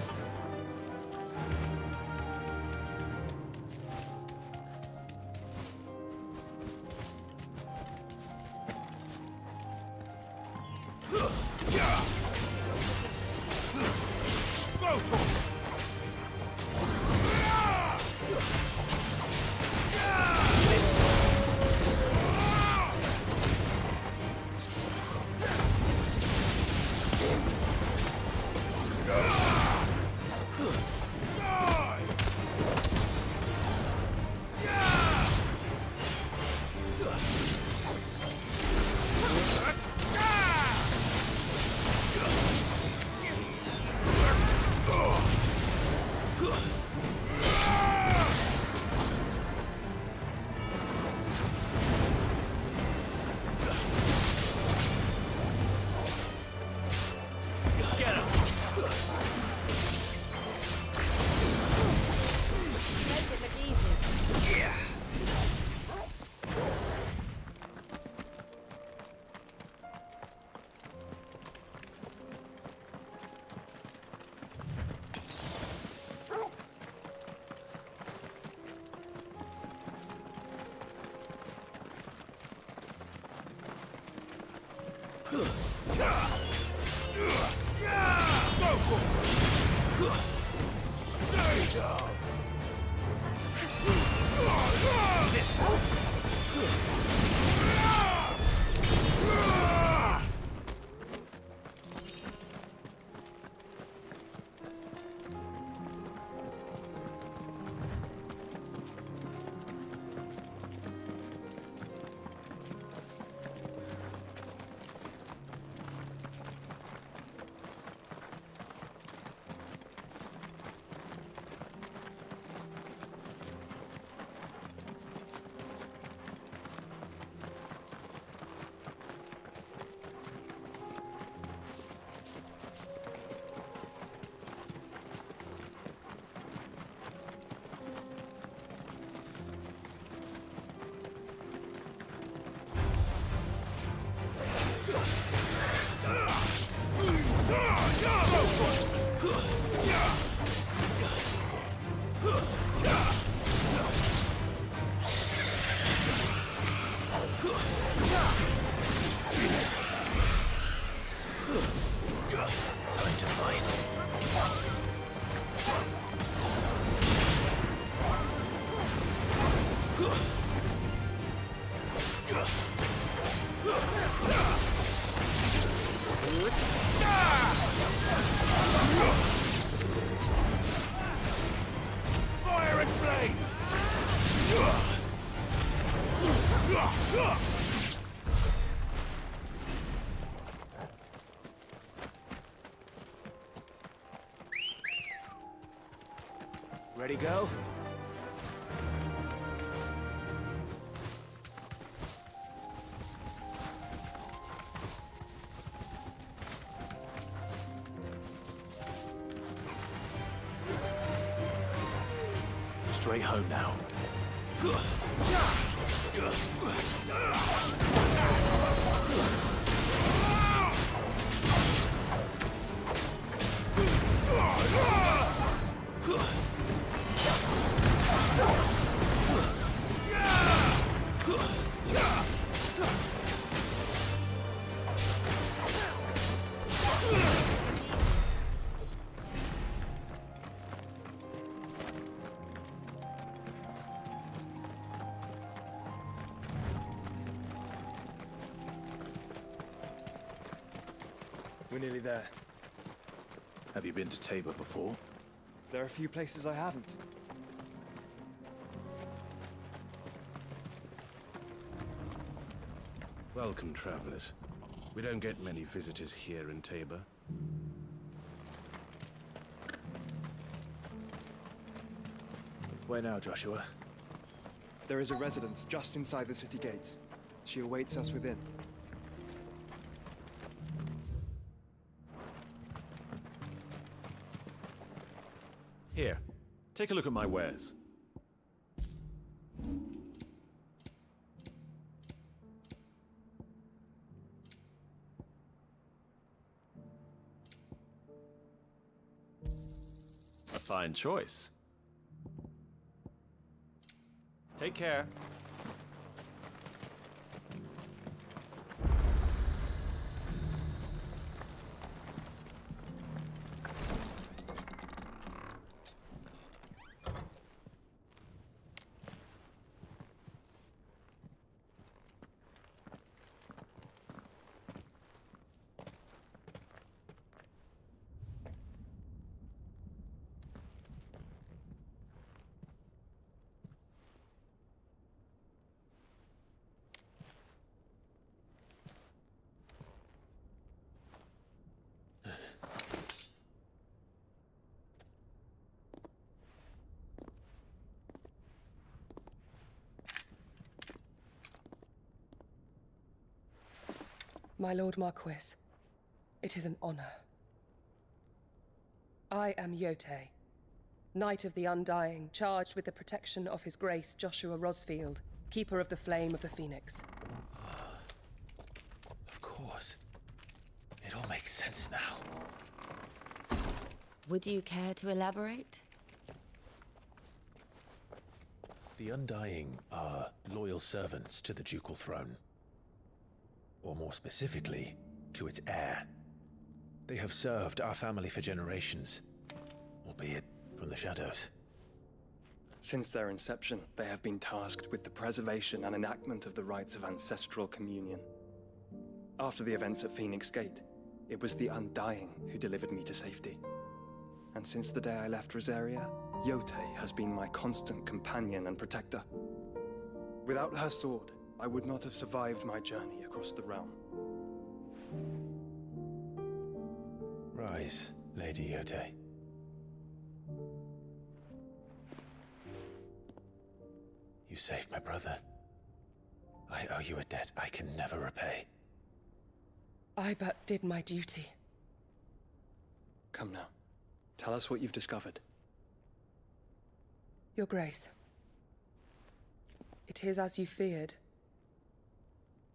Go, Torvald. Stay down! This Time to fight. fire and flame! Ready, go? Straight home now. We're nearly there. Have you been to Tabor before? There are a few places I haven't. Welcome, travelers. We don't get many visitors here in Tabor. Where now, Joshua? There is a residence just inside the city gates. She awaits us within. Here, take a look at my wares. A fine choice. Take care. My Lord Marquis, it is an honor. I am Yotei, Knight of the Undying, charged with the protection of His Grace Joshua Rosfield, Keeper of the Flame of the Phoenix. Of course. It all makes sense now. Would you care to elaborate? The Undying are loyal servants to the ducal throne. Or more specifically, to its heir. They have served our family for generations, albeit from the shadows. Since their inception, they have been tasked with the preservation and enactment of the rites of ancestral communion. After the events at Phoenix Gate, it was the Undying who delivered me to safety. And since the day I left Rosaria, Yotei has been my constant companion and protector. Without her sword, I would not have survived my journey across the realm. Rise, Lady Yotei. You saved my brother. I owe you a debt I can never repay. I but did my duty. Come now. Tell us what you've discovered. Your Grace. It is as you feared.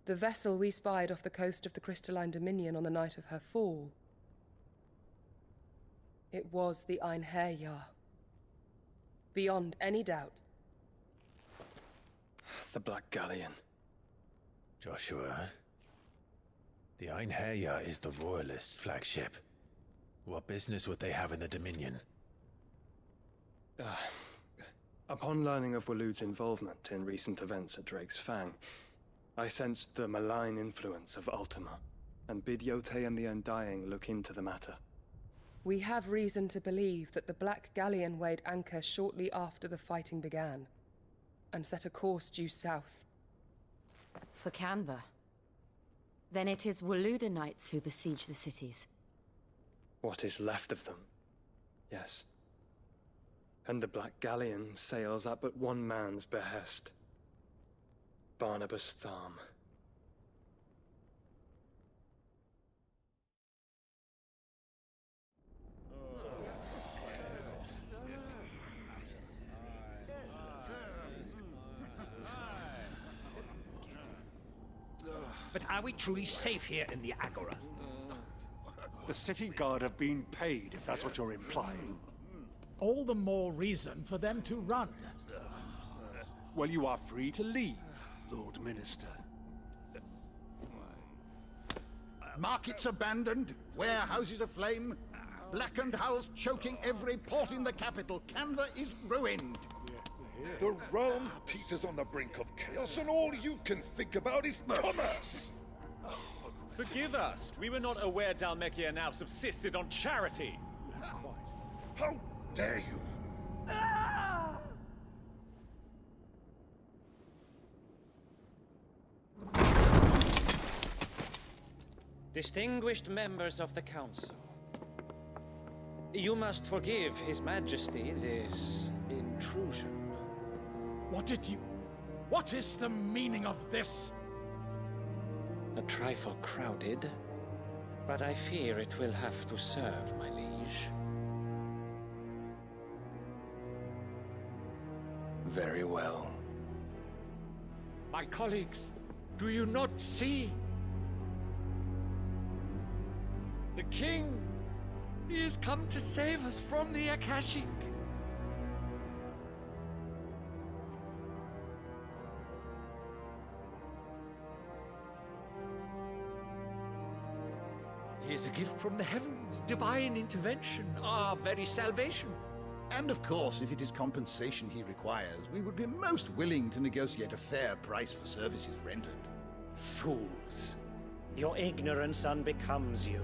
The vessel we spied off the coast of the Crystalline Dominion on the night of her fall. It was the Einherjar. Beyond any doubt. The Black Galleon. Joshua, the Einherjar is the Royalists' flagship. What business would they have in the Dominion? Upon learning of Waloed's involvement in recent events at Drake's Fang, I sensed the malign influence of Ultima, and bid Yotei and the Undying look into the matter. We have reason to believe that the Black Galleon weighed anchor shortly after the fighting began, and set a course due south. For Canva. Then it is Waloed Knights who besiege the cities. What is left of them, yes. And the Black Galleon sails at but one man's behest. Barnabas Tharm. But are we truly safe here in the Agora? The city guard have been paid, if that's what you're implying. All the more reason for them to run. Well, you are free to leave, Lord Minister. Markets abandoned, warehouses aflame, blackened hulls choking every port in the capital. Canva is ruined. The realm teeters on the brink of chaos, and all you can think about is commerce! Forgive us. We were not aware Dhalmekia now subsisted on charity. How dare you! Distinguished members of the Council, you must forgive His Majesty this intrusion. What is the meaning of this? A trifle crowded, but I fear it will have to serve, my liege. Very well. My colleagues, do you not see? The King! He has come to save us from the Akashic! He is a gift from the heavens, divine intervention, our very salvation. And of course, if it is compensation he requires, we would be most willing to negotiate a fair price for services rendered. Fools. Your ignorance unbecomes you.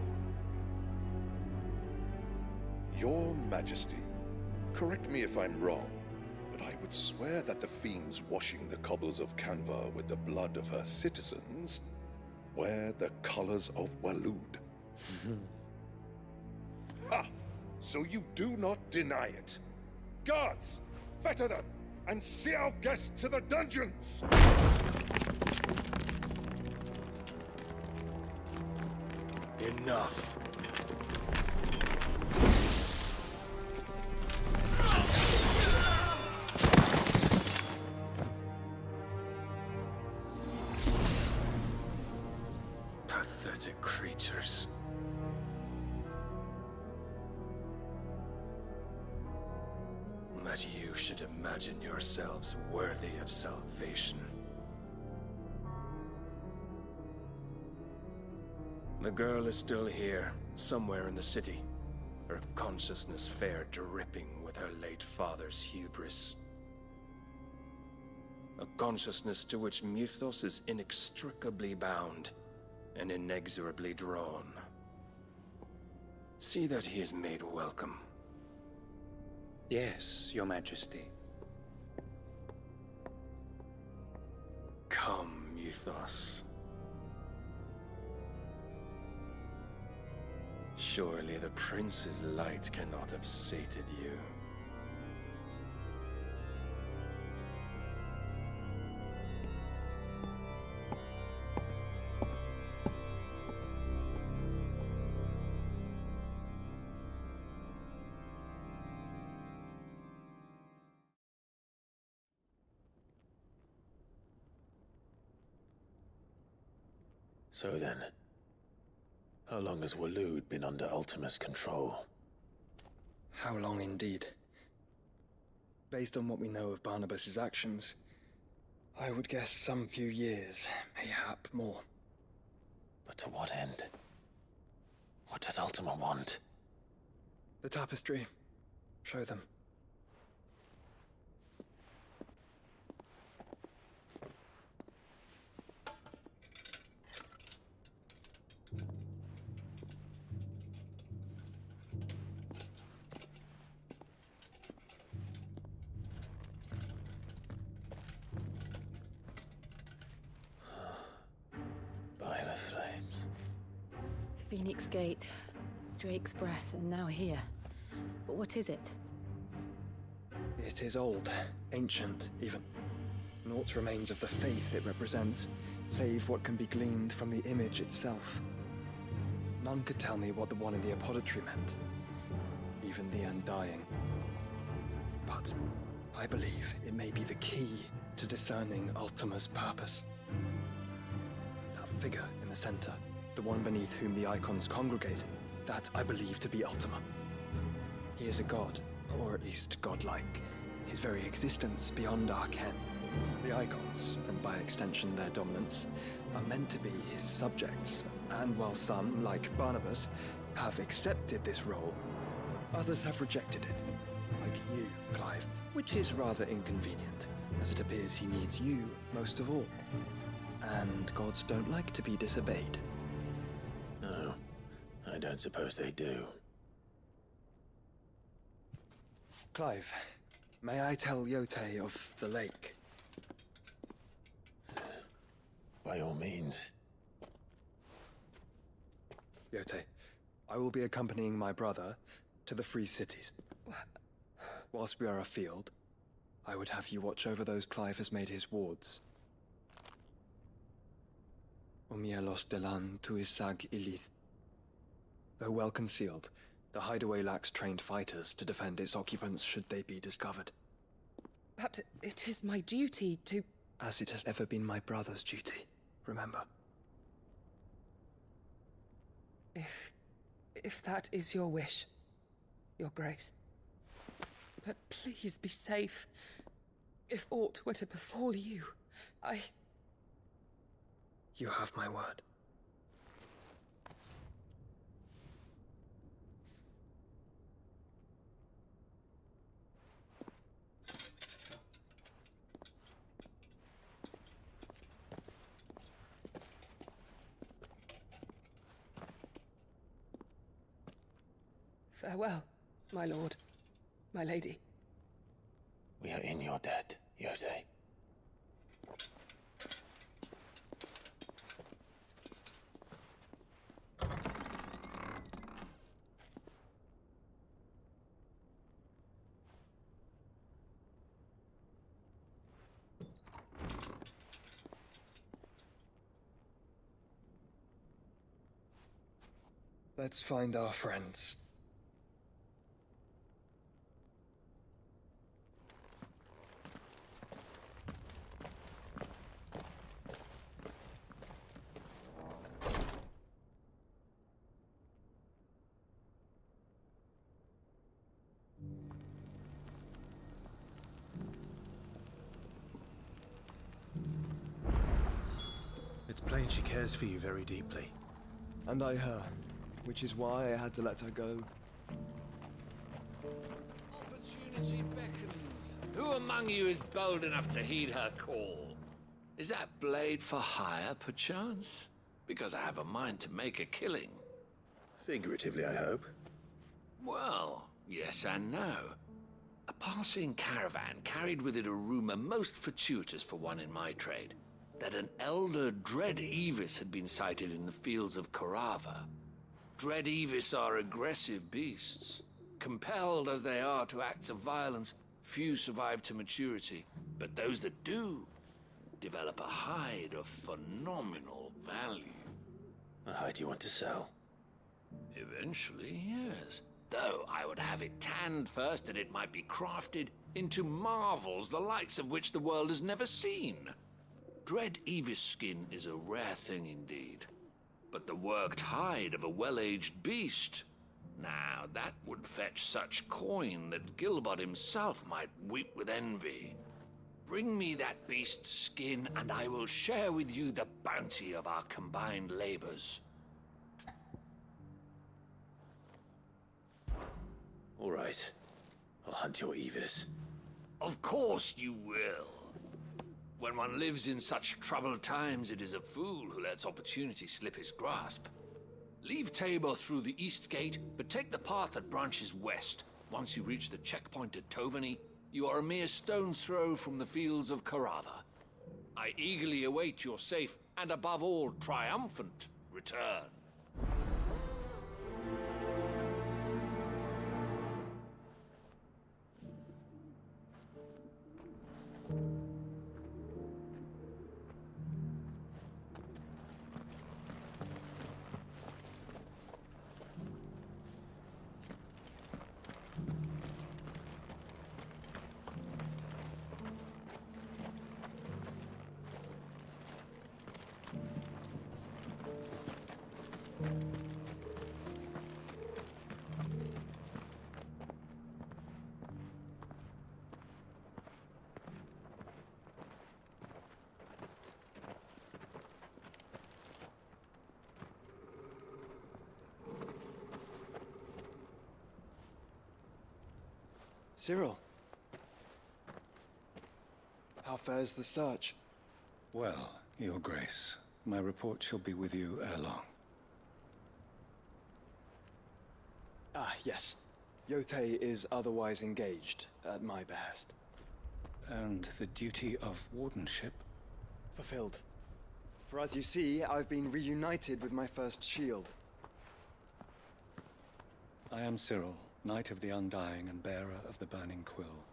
Your Majesty, correct me if I'm wrong, but I would swear that the fiends washing the cobbles of Canva with the blood of her citizens wear the colors of Waloed. Ha! So you do not deny it. Guards, fetter them, and see our guests to the dungeons! Enough. Pathetic creatures. That you should imagine yourselves worthy of salvation. The girl is still here, somewhere in the city. Her consciousness fair dripping with her late father's hubris. A consciousness to which Mythos is inextricably bound and inexorably drawn. See that he is made welcome. Yes, Your Majesty. Come, Mythos. Surely the prince's light cannot have sated you. So then, how long has Waloed been under Ultima's control? How long indeed? Based on what we know of Barnabas's actions, I would guess some few years, mayhap more. But to what end? What does Ultima want? The tapestry. Show them. By the flames. Phoenix Gate, Drake's Breath, and now here. But what is it? It is old, ancient, even. Naught remains of the faith it represents, save what can be gleaned from the image itself. None could tell me what the one in the apothecary meant, even the Undying. But I believe it may be the key to discerning Ultima's purpose. That figure in the center, the one beneath whom the icons congregate, that I believe to be Ultima. He is a god, or at least godlike. His very existence beyond our ken. The icons, and by extension their dominance, are meant to be his subjects, and while some, like Barnabas, have accepted this role, others have rejected it, like you, Clive, which is rather inconvenient, as it appears he needs you most of all. And gods don't like to be disobeyed. No, I don't suppose they do. Clive, may I tell Yote of the lake? By all means. Yote, I will be accompanying my brother to the Free Cities. Whilst we are afield, I would have you watch over those Clive has made his wards. Umielos delan tu isag ilith. Though well concealed, the hideaway lacks trained fighters to defend its occupants should they be discovered. But it is my duty to... As it has ever been my brother's duty, remember. If that is your wish, Your Grace. But please be safe. If aught were to befall you, You have my word. Farewell, my lord, my lady. We are in your debt, Yote. Let's find our friends. It's plain she cares for you very deeply. And I her, which is why I had to let her go. Opportunity beckons. Who among you is bold enough to heed her call? Is that blade for hire, perchance? Because I have a mind to make a killing. Figuratively, I hope. Well, yes and no. A passing caravan carried with it a rumor most fortuitous for one in my trade, that an elder Dread Evis had been sighted in the fields of Carava. Dread Evis are aggressive beasts. Compelled as they are to acts of violence, few survive to maturity, but those that do develop a hide of phenomenal value. A hide you want to sell? Eventually, yes. Though I would have it tanned first that it might be crafted into marvels the likes of which the world has never seen. Dread Evis skin is a rare thing indeed. But the worked hide of a well-aged beast, now that would fetch such coin that Gilbert himself might weep with envy. Bring me that beast's skin, and I will share with you the bounty of our combined labors. All right. I'll hunt your Evis. Of course you will. When one lives in such troubled times, it is a fool who lets opportunity slip his grasp. Leave Tabor through the east gate, but take the path that branches west. Once you reach the checkpoint at Tovany, you are a mere stone's throw from the fields of Carava. I eagerly await your safe, and above all, triumphant return. Cyril. How fares the search? Well, Your Grace, my report shall be with you ere long. Ah, yes. Yotei is otherwise engaged, at my behest. And the duty of wardenship? Fulfilled. For as you see, I've been reunited with my first shield. I am Cyril, Knight of the Undying and bearer of the Burning Quill,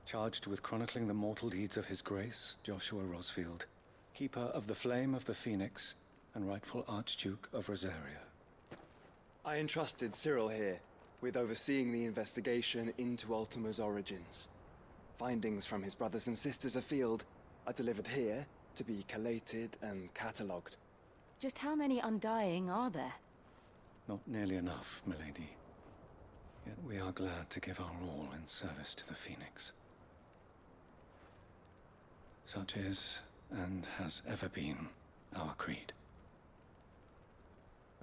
charged with chronicling the mortal deeds of His Grace, Joshua Rosfield, Keeper of the Flame of the Phoenix, and rightful Archduke of Rosaria. I entrusted Cyril here with overseeing the investigation into Ultima's origins. Findings from his brothers and sisters afield are delivered here to be collated and catalogued. Just how many Undying are there? Not nearly enough, milady. Yet we are glad to give our all in service to the Phoenix. Such is, and has ever been, our creed.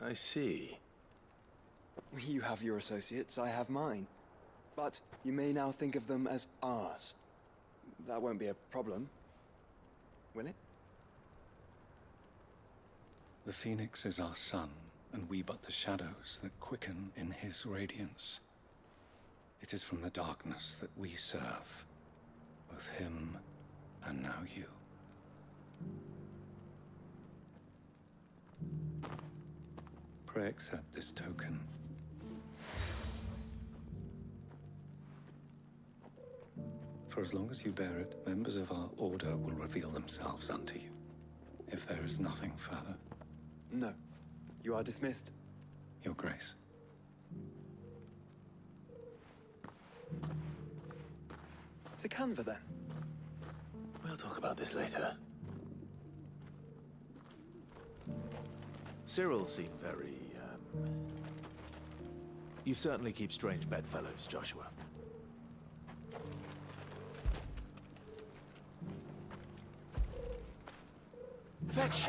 I see. You have your associates, I have mine. But you may now think of them as ours. That won't be a problem, will it? The Phoenix is our sun, and we but the shadows that quicken in his radiance. It is from the darkness that we serve, both him and now you. Pray accept this token. For as long as you bear it, members of our order will reveal themselves unto you. If there is nothing further. No. You are dismissed. Your Grace. It's a Canva, then. We'll talk about this later. Cyril seemed very, You certainly keep strange bedfellows, Joshua. Fetch!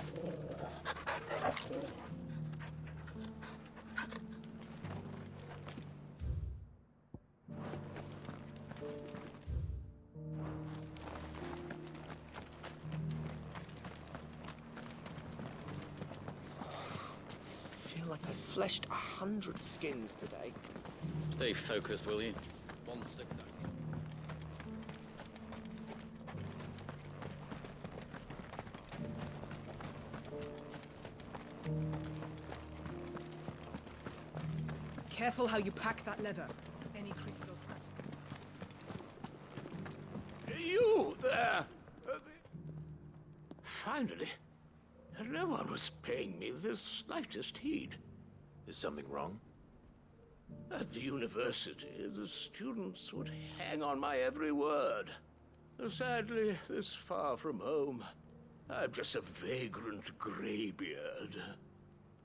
feel like I fleshed 100 skins today. Stay focused, will you? One stick. Careful how you pack that leather. Any creases or scratches. You there! Finally. No one was paying me the slightest heed. Is something wrong? At the university, the students would hang on my every word. Sadly, this far from home, I'm just a vagrant greybeard.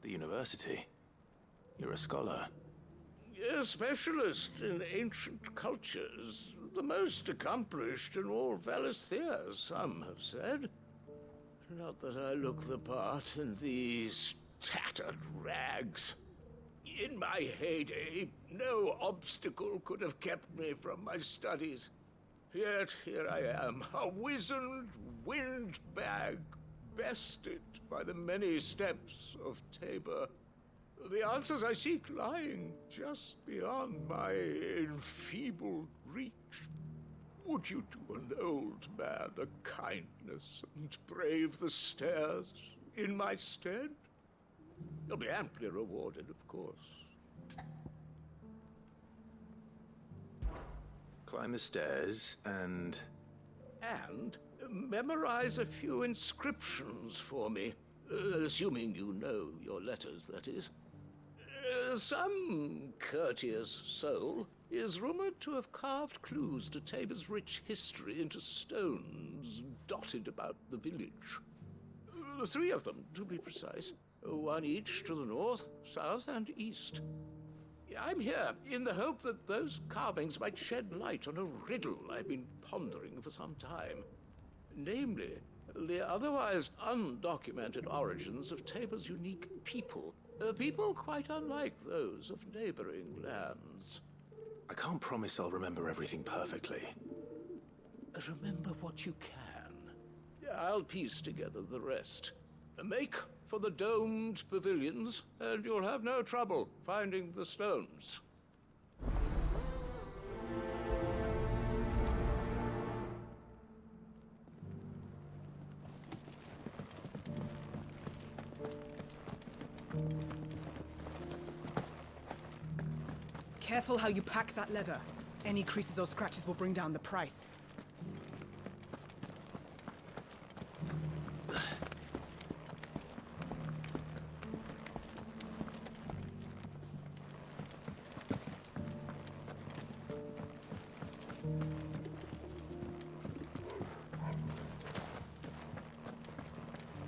The university? You're a scholar. A specialist in ancient cultures. The most accomplished in all Valisthea, some have said. Not that I look the part in these tattered rags. In my heyday, no obstacle could have kept me from my studies. Yet here I am, a wizened windbag, bested by the many steps of Tabor. The answers I seek lying just beyond my enfeebled reach. Would you do an old man a kindness and brave the stairs in my stead? You'll be amply rewarded, of course. Climb the stairs and... And memorize a few inscriptions for me. Assuming you know your letters, that is. Some courteous soul is rumored to have carved clues to Tabor's rich history into stones dotted about the village. 3 of them, to be precise. 1 each to the north, south, and east. I'm here in the hope that those carvings might shed light on a riddle I've been pondering for some time. Namely, the otherwise undocumented origins of Tabor's unique people. People quite unlike those of neighboring lands. I can't promise I'll remember everything perfectly. Remember what you can. I'll piece together the rest. Make for the domed pavilions, and you'll have no trouble finding the stones. Careful how you pack that leather. Any creases or scratches will bring down the price.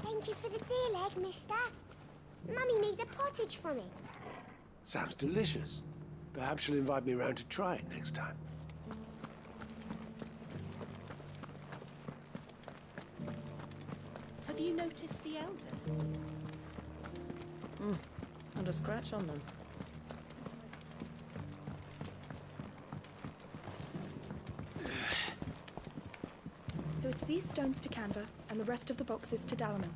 Thank you for the deer leg, mister. Mummy made a pottage from it. Sounds delicious. Perhaps she'll invite me around to try it next time. Have you noticed the elders? Not a scratch on them. So it's these stones to Canva, and the rest of the boxes to Dalamil.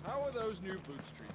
How are those new boots treating you?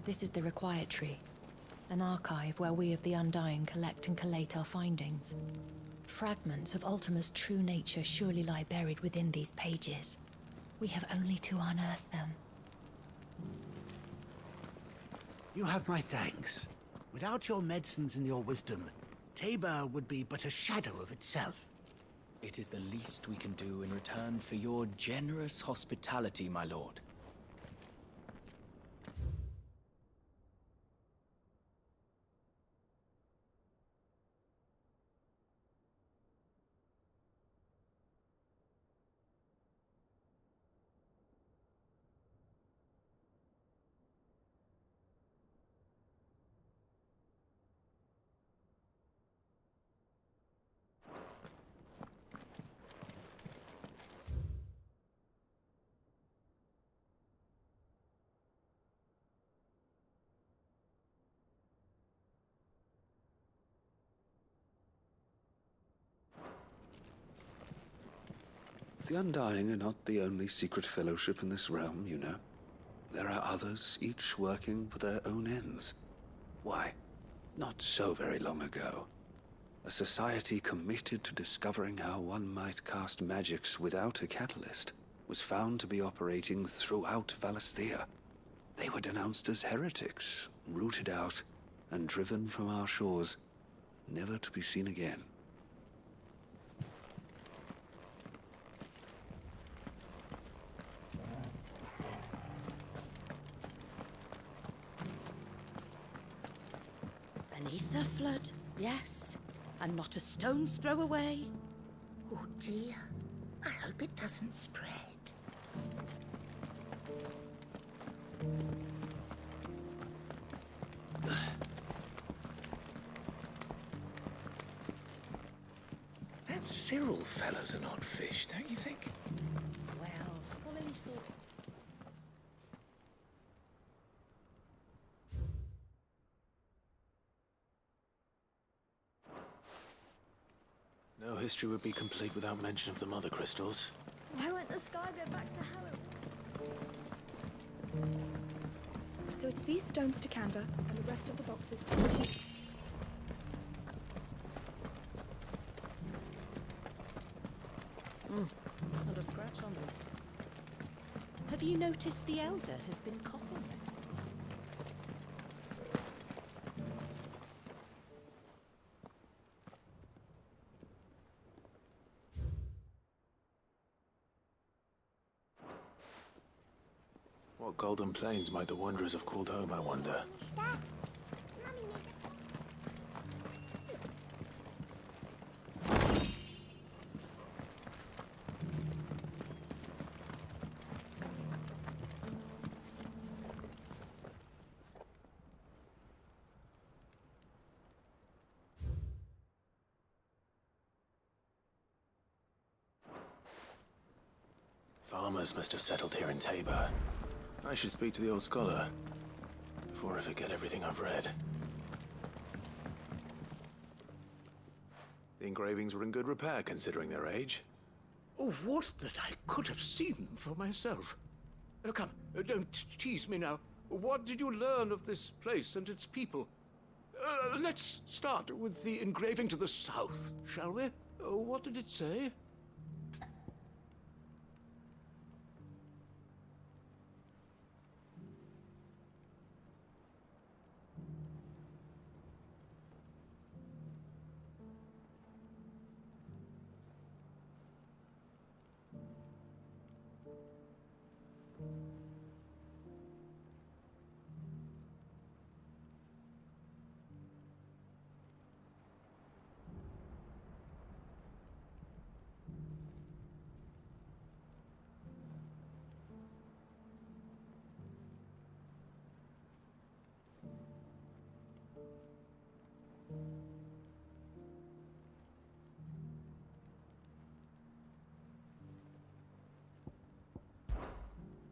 This is the Required Tree, an archive where we of the Undying collect and collate our findings. Fragments of Ultima's true nature surely lie buried within these pages. We have only to unearth them. You have my thanks. Without your medicines and your wisdom, Tabor would be but a shadow of itself. It is the least we can do in return for your generous hospitality, my lord. The Undying are not the only secret fellowship in this realm, you know. There are others, each working for their own ends. Why, not so very long ago, a society committed to discovering how one might cast magics without a catalyst was found to be operating throughout Valisthea. They were denounced as heretics, rooted out, and driven from our shores, never to be seen again. Beneath the flood, yes. And not a stone's throw away. Oh dear. I hope it doesn't spread. That Cyril fellow's an odd fish, don't you think? Well, scholarly sort. No history would be complete without mention of the Mother Crystals. Why won't the sky go back to Halloween? So it's these stones to Canva, and the rest of the boxes to... Not a scratch on them. Have you noticed the Elder has been coughing less? What golden plains might the wanderers have called home, I wonder? Mister? Farmers must have settled here in Tabor. I should speak to the old scholar before I forget everything I've read. The engravings were in good repair considering their age. Oh, would that I could have seen them for myself. Oh, come, don't tease me now. What did you learn of this place and its people? Let's start with the engraving to the south, shall we? What did it say?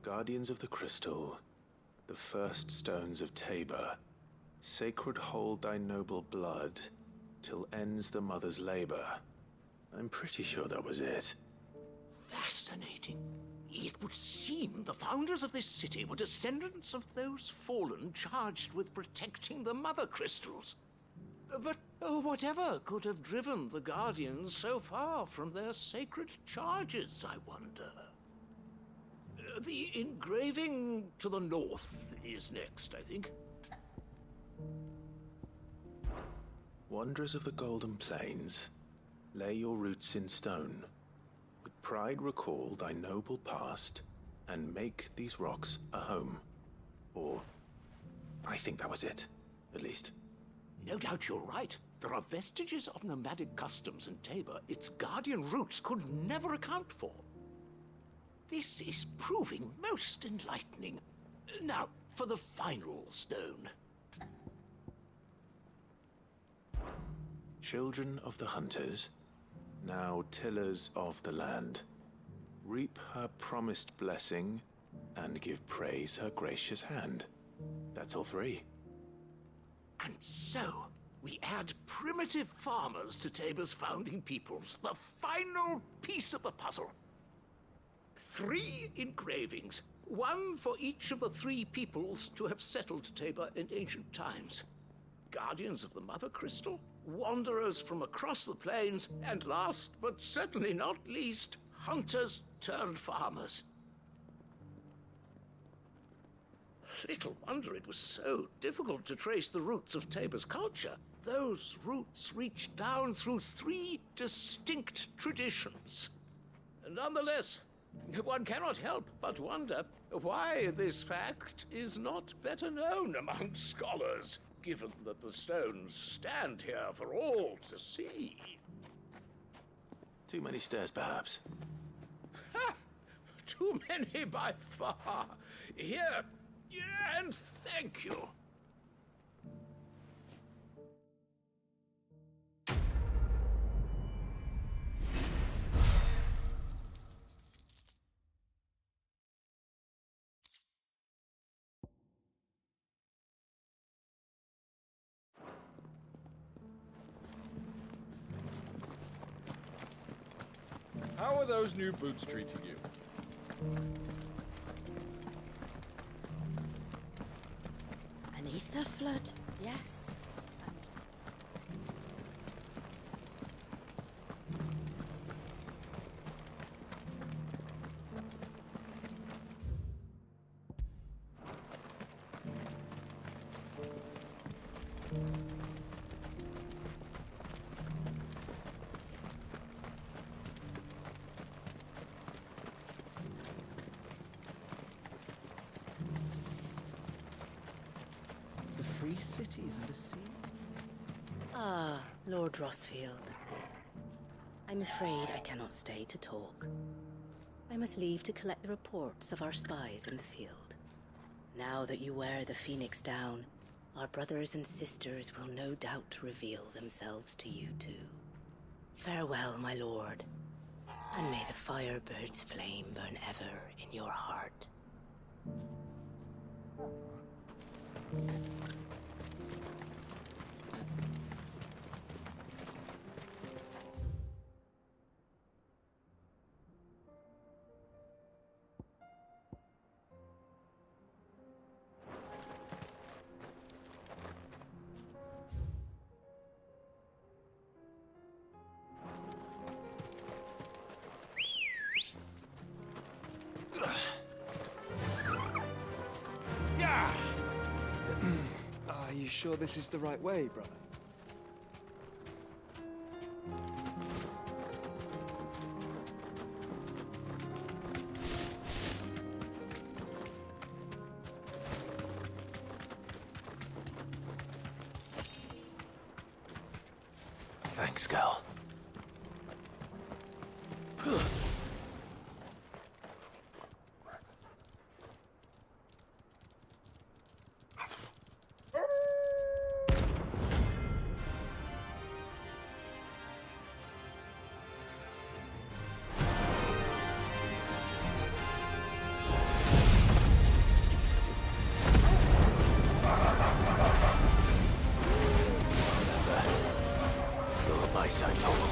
Guardians of the Crystal, the first stones of Tabor, sacred hold thy noble blood, till ends the mother's labor. I'm pretty sure that was it. Fascinating. It would seem the founders of this city were descendants of those fallen charged with protecting the Mother Crystals. But whatever could have driven the Guardians so far from their sacred charges, I wonder? The engraving to the north is next, I think. Wanderers of the Golden Plains, lay your roots in stone. With pride recall thy noble past, and make these rocks a home. Or, I think that was it, at least. No doubt you're right. There are vestiges of nomadic customs in Tabor its guardian roots could never account for. This is proving most enlightening. Now, for the final stone. Children of the hunters, now tillers of the land, reap her promised blessing and give praise her gracious hand. That's all three. And so, we add primitive farmers to Tabor's founding peoples, the final piece of the puzzle. 3 engravings, one for each of the 3 peoples to have settled Tabor in ancient times. Guardians of the Mother Crystal, wanderers from across the plains, and last but certainly not least, hunters turned farmers. Little wonder it was so difficult to trace the roots of Tabor's culture. Those roots reach down through 3 distinct traditions. Nonetheless, one cannot help but wonder why this fact is not better known among scholars, given that the stones stand here for all to see. Too many stairs, perhaps. Ha! Too many by far. Here, and thank you. How are those new boots treating you? An ether flood? Yes. The free cities under sea? Ah, Lord Rosfield. I'm afraid I cannot stay to talk. I must leave to collect the reports of our spies in the field. Now that you wear the Phoenix down, our brothers and sisters will no doubt reveal themselves to you too. Farewell, my lord, and may the Firebird's flame burn ever in your heart. Are you sure this is the right way, brother? Thanks, girl. You're my side, Total.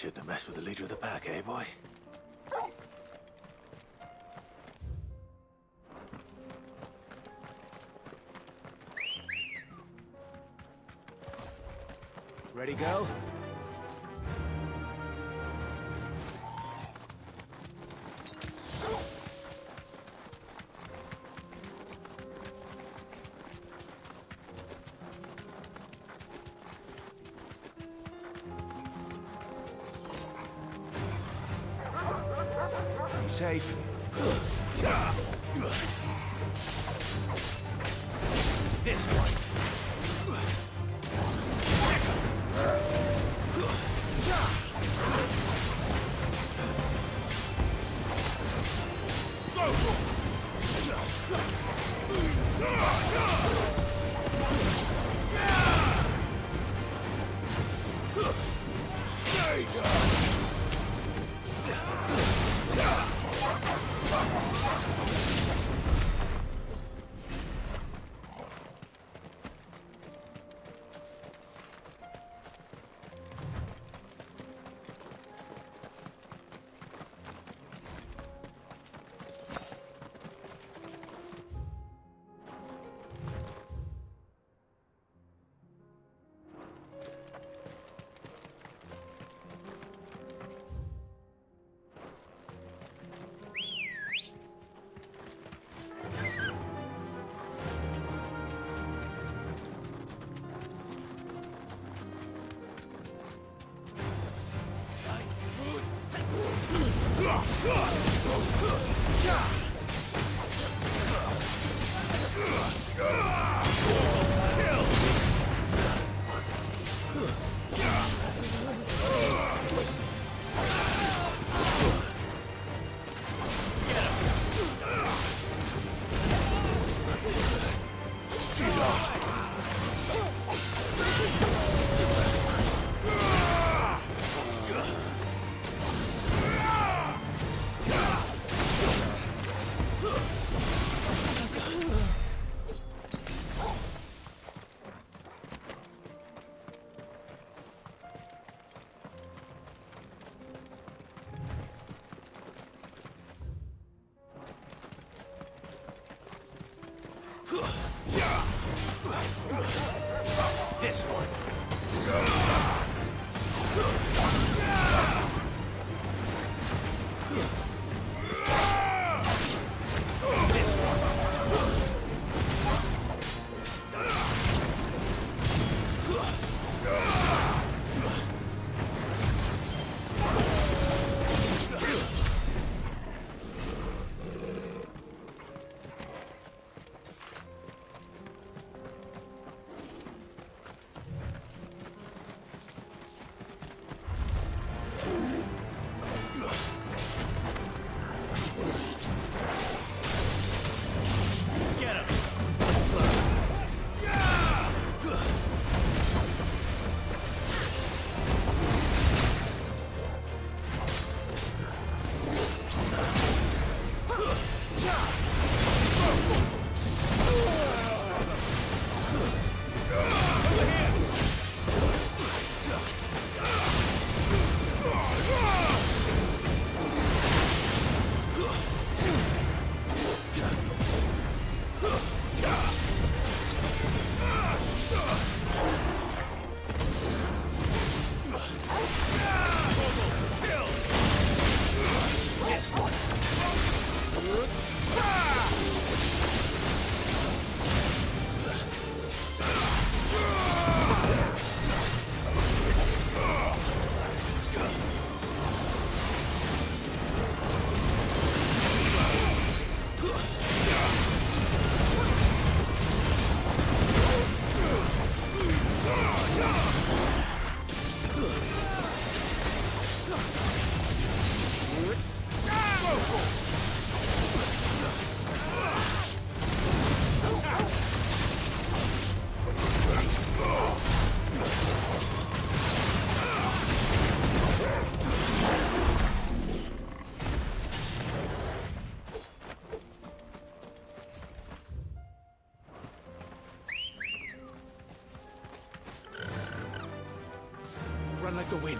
Shouldn't have messed with the leader of the pack, eh, boy? Ready, go? Be safe. This one. This one. This Run like the wind.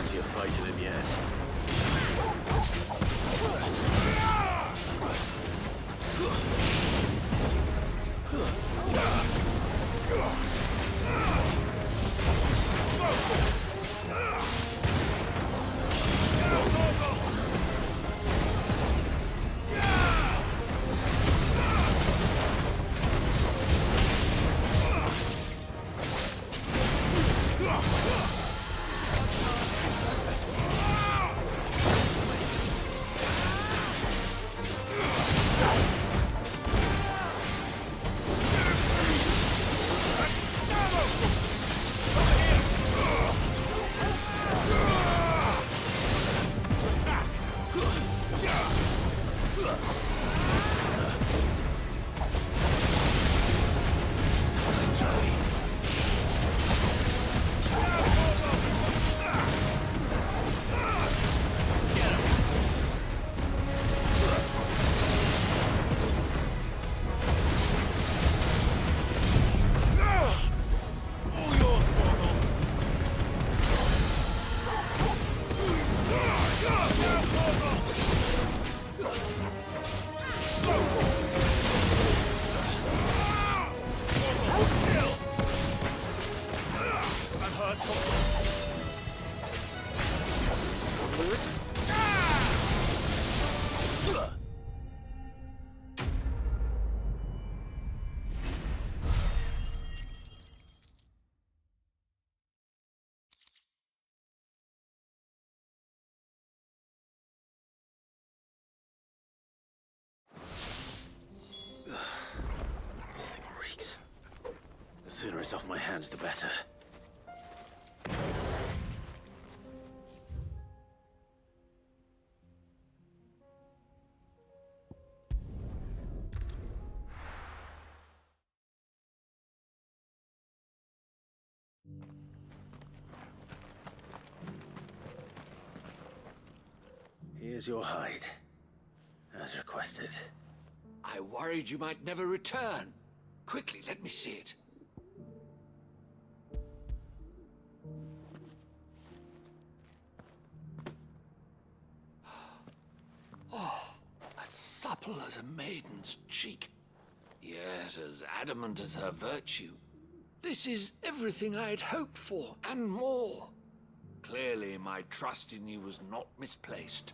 Plenty of fight in him yet. This thing reeks. The sooner it's off my hands, the better. Here's your hide, as requested. I worried you might never return. Quickly, let me see it. Oh, as supple as a maiden's cheek, yet as adamant as her virtue. This is everything I had hoped for, and more. Clearly, my trust in you was not misplaced.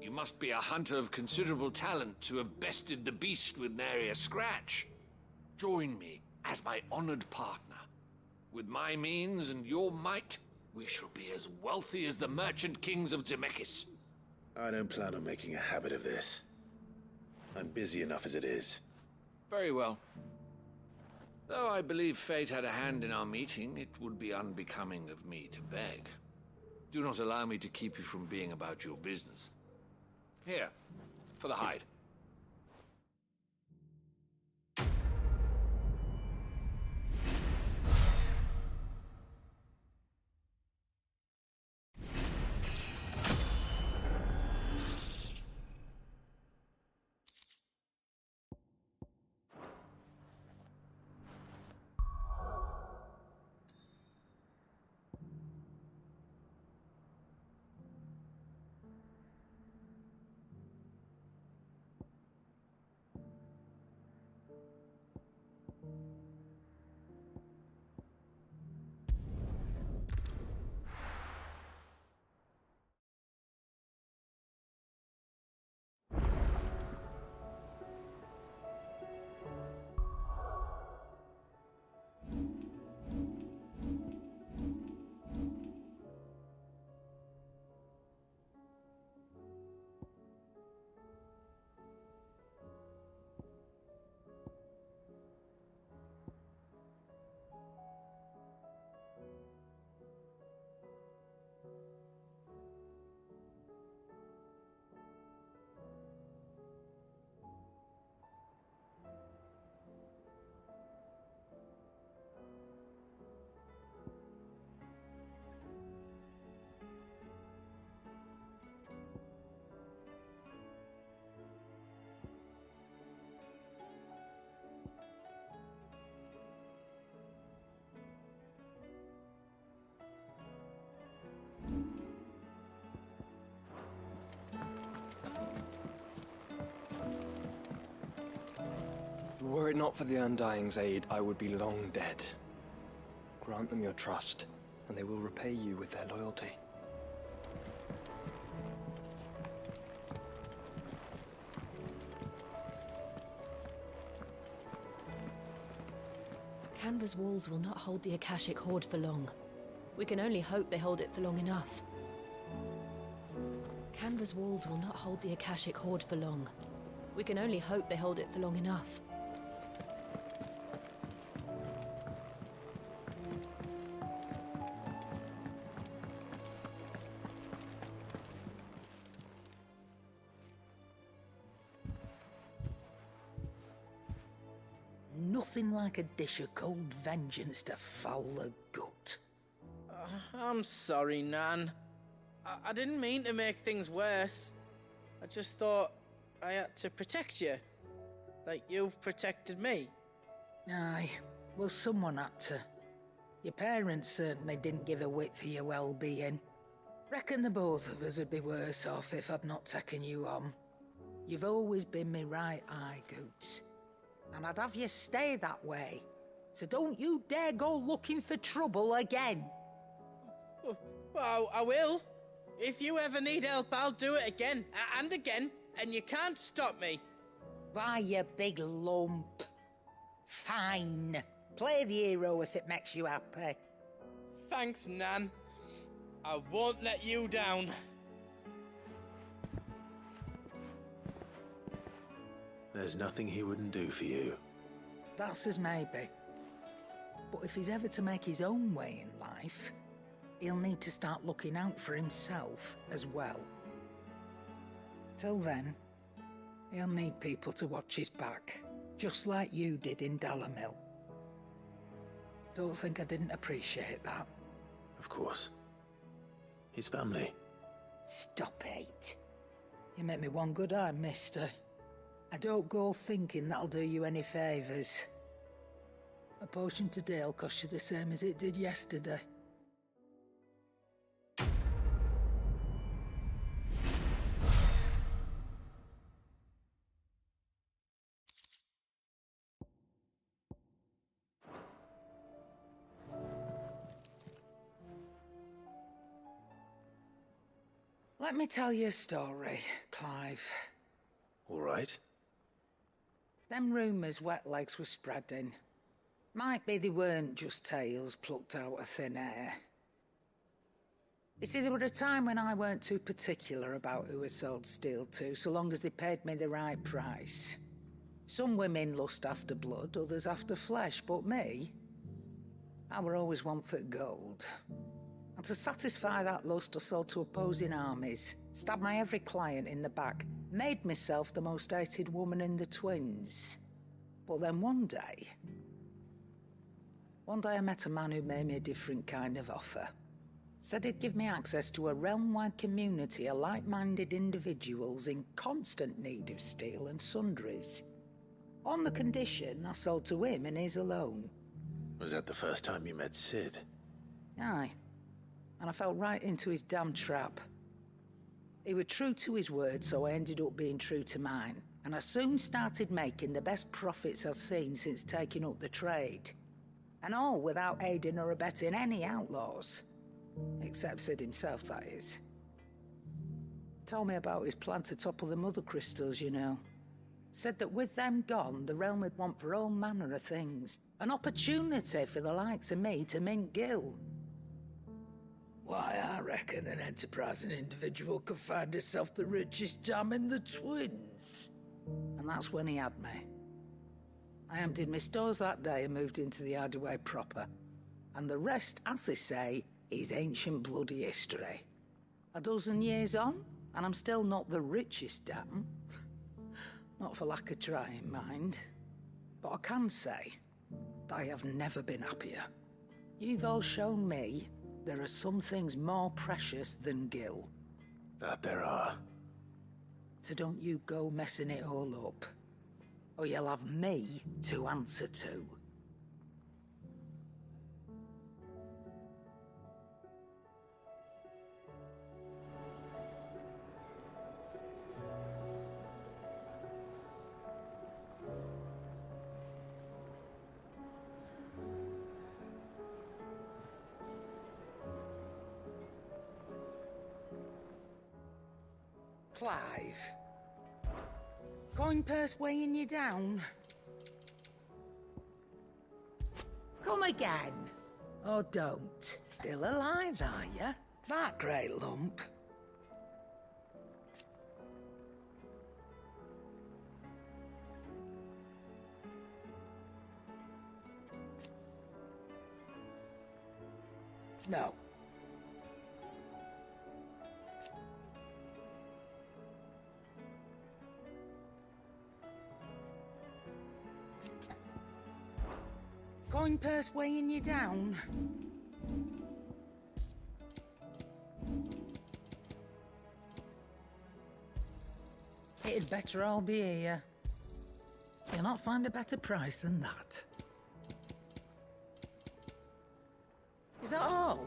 You must be a hunter of considerable talent to have bested the beast with nary a scratch. Join me as my honored partner. With my means and your might, we shall be as wealthy as the merchant kings of Zemeckis. I don't plan on making a habit of this. I'm busy enough as it is. Very well. Though I believe fate had a hand in our meeting, it would be unbecoming of me to beg. Do not allow me to keep you from being about your business. Here, for the hide. Were it not for the Undying's aid, I would be long dead. Grant them your trust, and they will repay you with their loyalty. Canva's walls will not hold the Akashic Horde for long. We can only hope they hold it for long enough. Canva's walls will not hold the Akashic Horde for long. We can only hope they hold it for long enough. Nothing like a dish of cold vengeance to foul the gut. I'm sorry, Nan. I didn't mean to make things worse. I just thought I had to protect you. Like you've protected me. Aye, well, someone had to. Your parents certainly didn't give a whit for your well-being. Reckon the both of us would be worse off if I'd not taken you on. You've always been me right eye, Goots. And I'd have you stay that way. So don't you dare go looking for trouble again. Well, I will. If you ever need help, I'll do it again and again, and you can't stop me. Why, you big lump. Fine. Play the hero if it makes you happy. Thanks, Nan. I won't let you down. There's nothing he wouldn't do for you. That's as maybe. But if he's ever to make his own way in life, he'll need to start looking out for himself as well. Till then, he'll need people to watch his back, just like you did in Dalamil. Don't think I didn't appreciate that. Of course. His family. Stop it. You make me one good eye, mister. I don't go thinking that'll do you any favours. A potion today'll cost you the same as it did yesterday. Let me tell you a story, Clive. All right. Them rumours Wetlegs were spreading. Might be they weren't just tales plucked out of thin air. You see, there were a time when I weren't too particular about who I sold steel to, so long as they paid me the right price. Some women lust after blood, others after flesh, but me, I were always one for gold. And to satisfy that lust, I sold to opposing armies, stabbed my every client in the back, made myself the most hated woman in the twins. But then one day I met a man who made me a different kind of offer. Said he'd give me access to a realm-wide community of like-minded individuals in constant need of steel and sundries. On the condition I sold to him and his alone. Was that the first time you met Sid? Aye. And I fell right into his damn trap. He was true to his word, so I ended up being true to mine. And I soon started making the best profits I've seen since taking up the trade. And all without aiding or abetting any outlaws. Except Sid himself, that is. Told me about his plan to topple the mother crystals, you know. Said that with them gone, the realm would want for all manner of things. An opportunity for the likes of me to mint gil. Why, I reckon an enterprising individual could find himself the richest dam in the twins. And that's when he had me. I emptied my stores that day and moved into the Hideaway proper. And the rest, as they say, is ancient bloody history. A dozen years on, and I'm still not the richest dam. Not for lack of trying, mind. But I can say that I have never been happier. You've all shown me there are some things more precious than gil. That there are. So don't you go messing it all up, or you'll have me to answer to. Clive. Coin purse weighing you down? Come again. Or don't. Still alive, are you? That great lump. No. Coin purse weighing you down? It'd better all be here. You'll not find a better price than that. Is that all?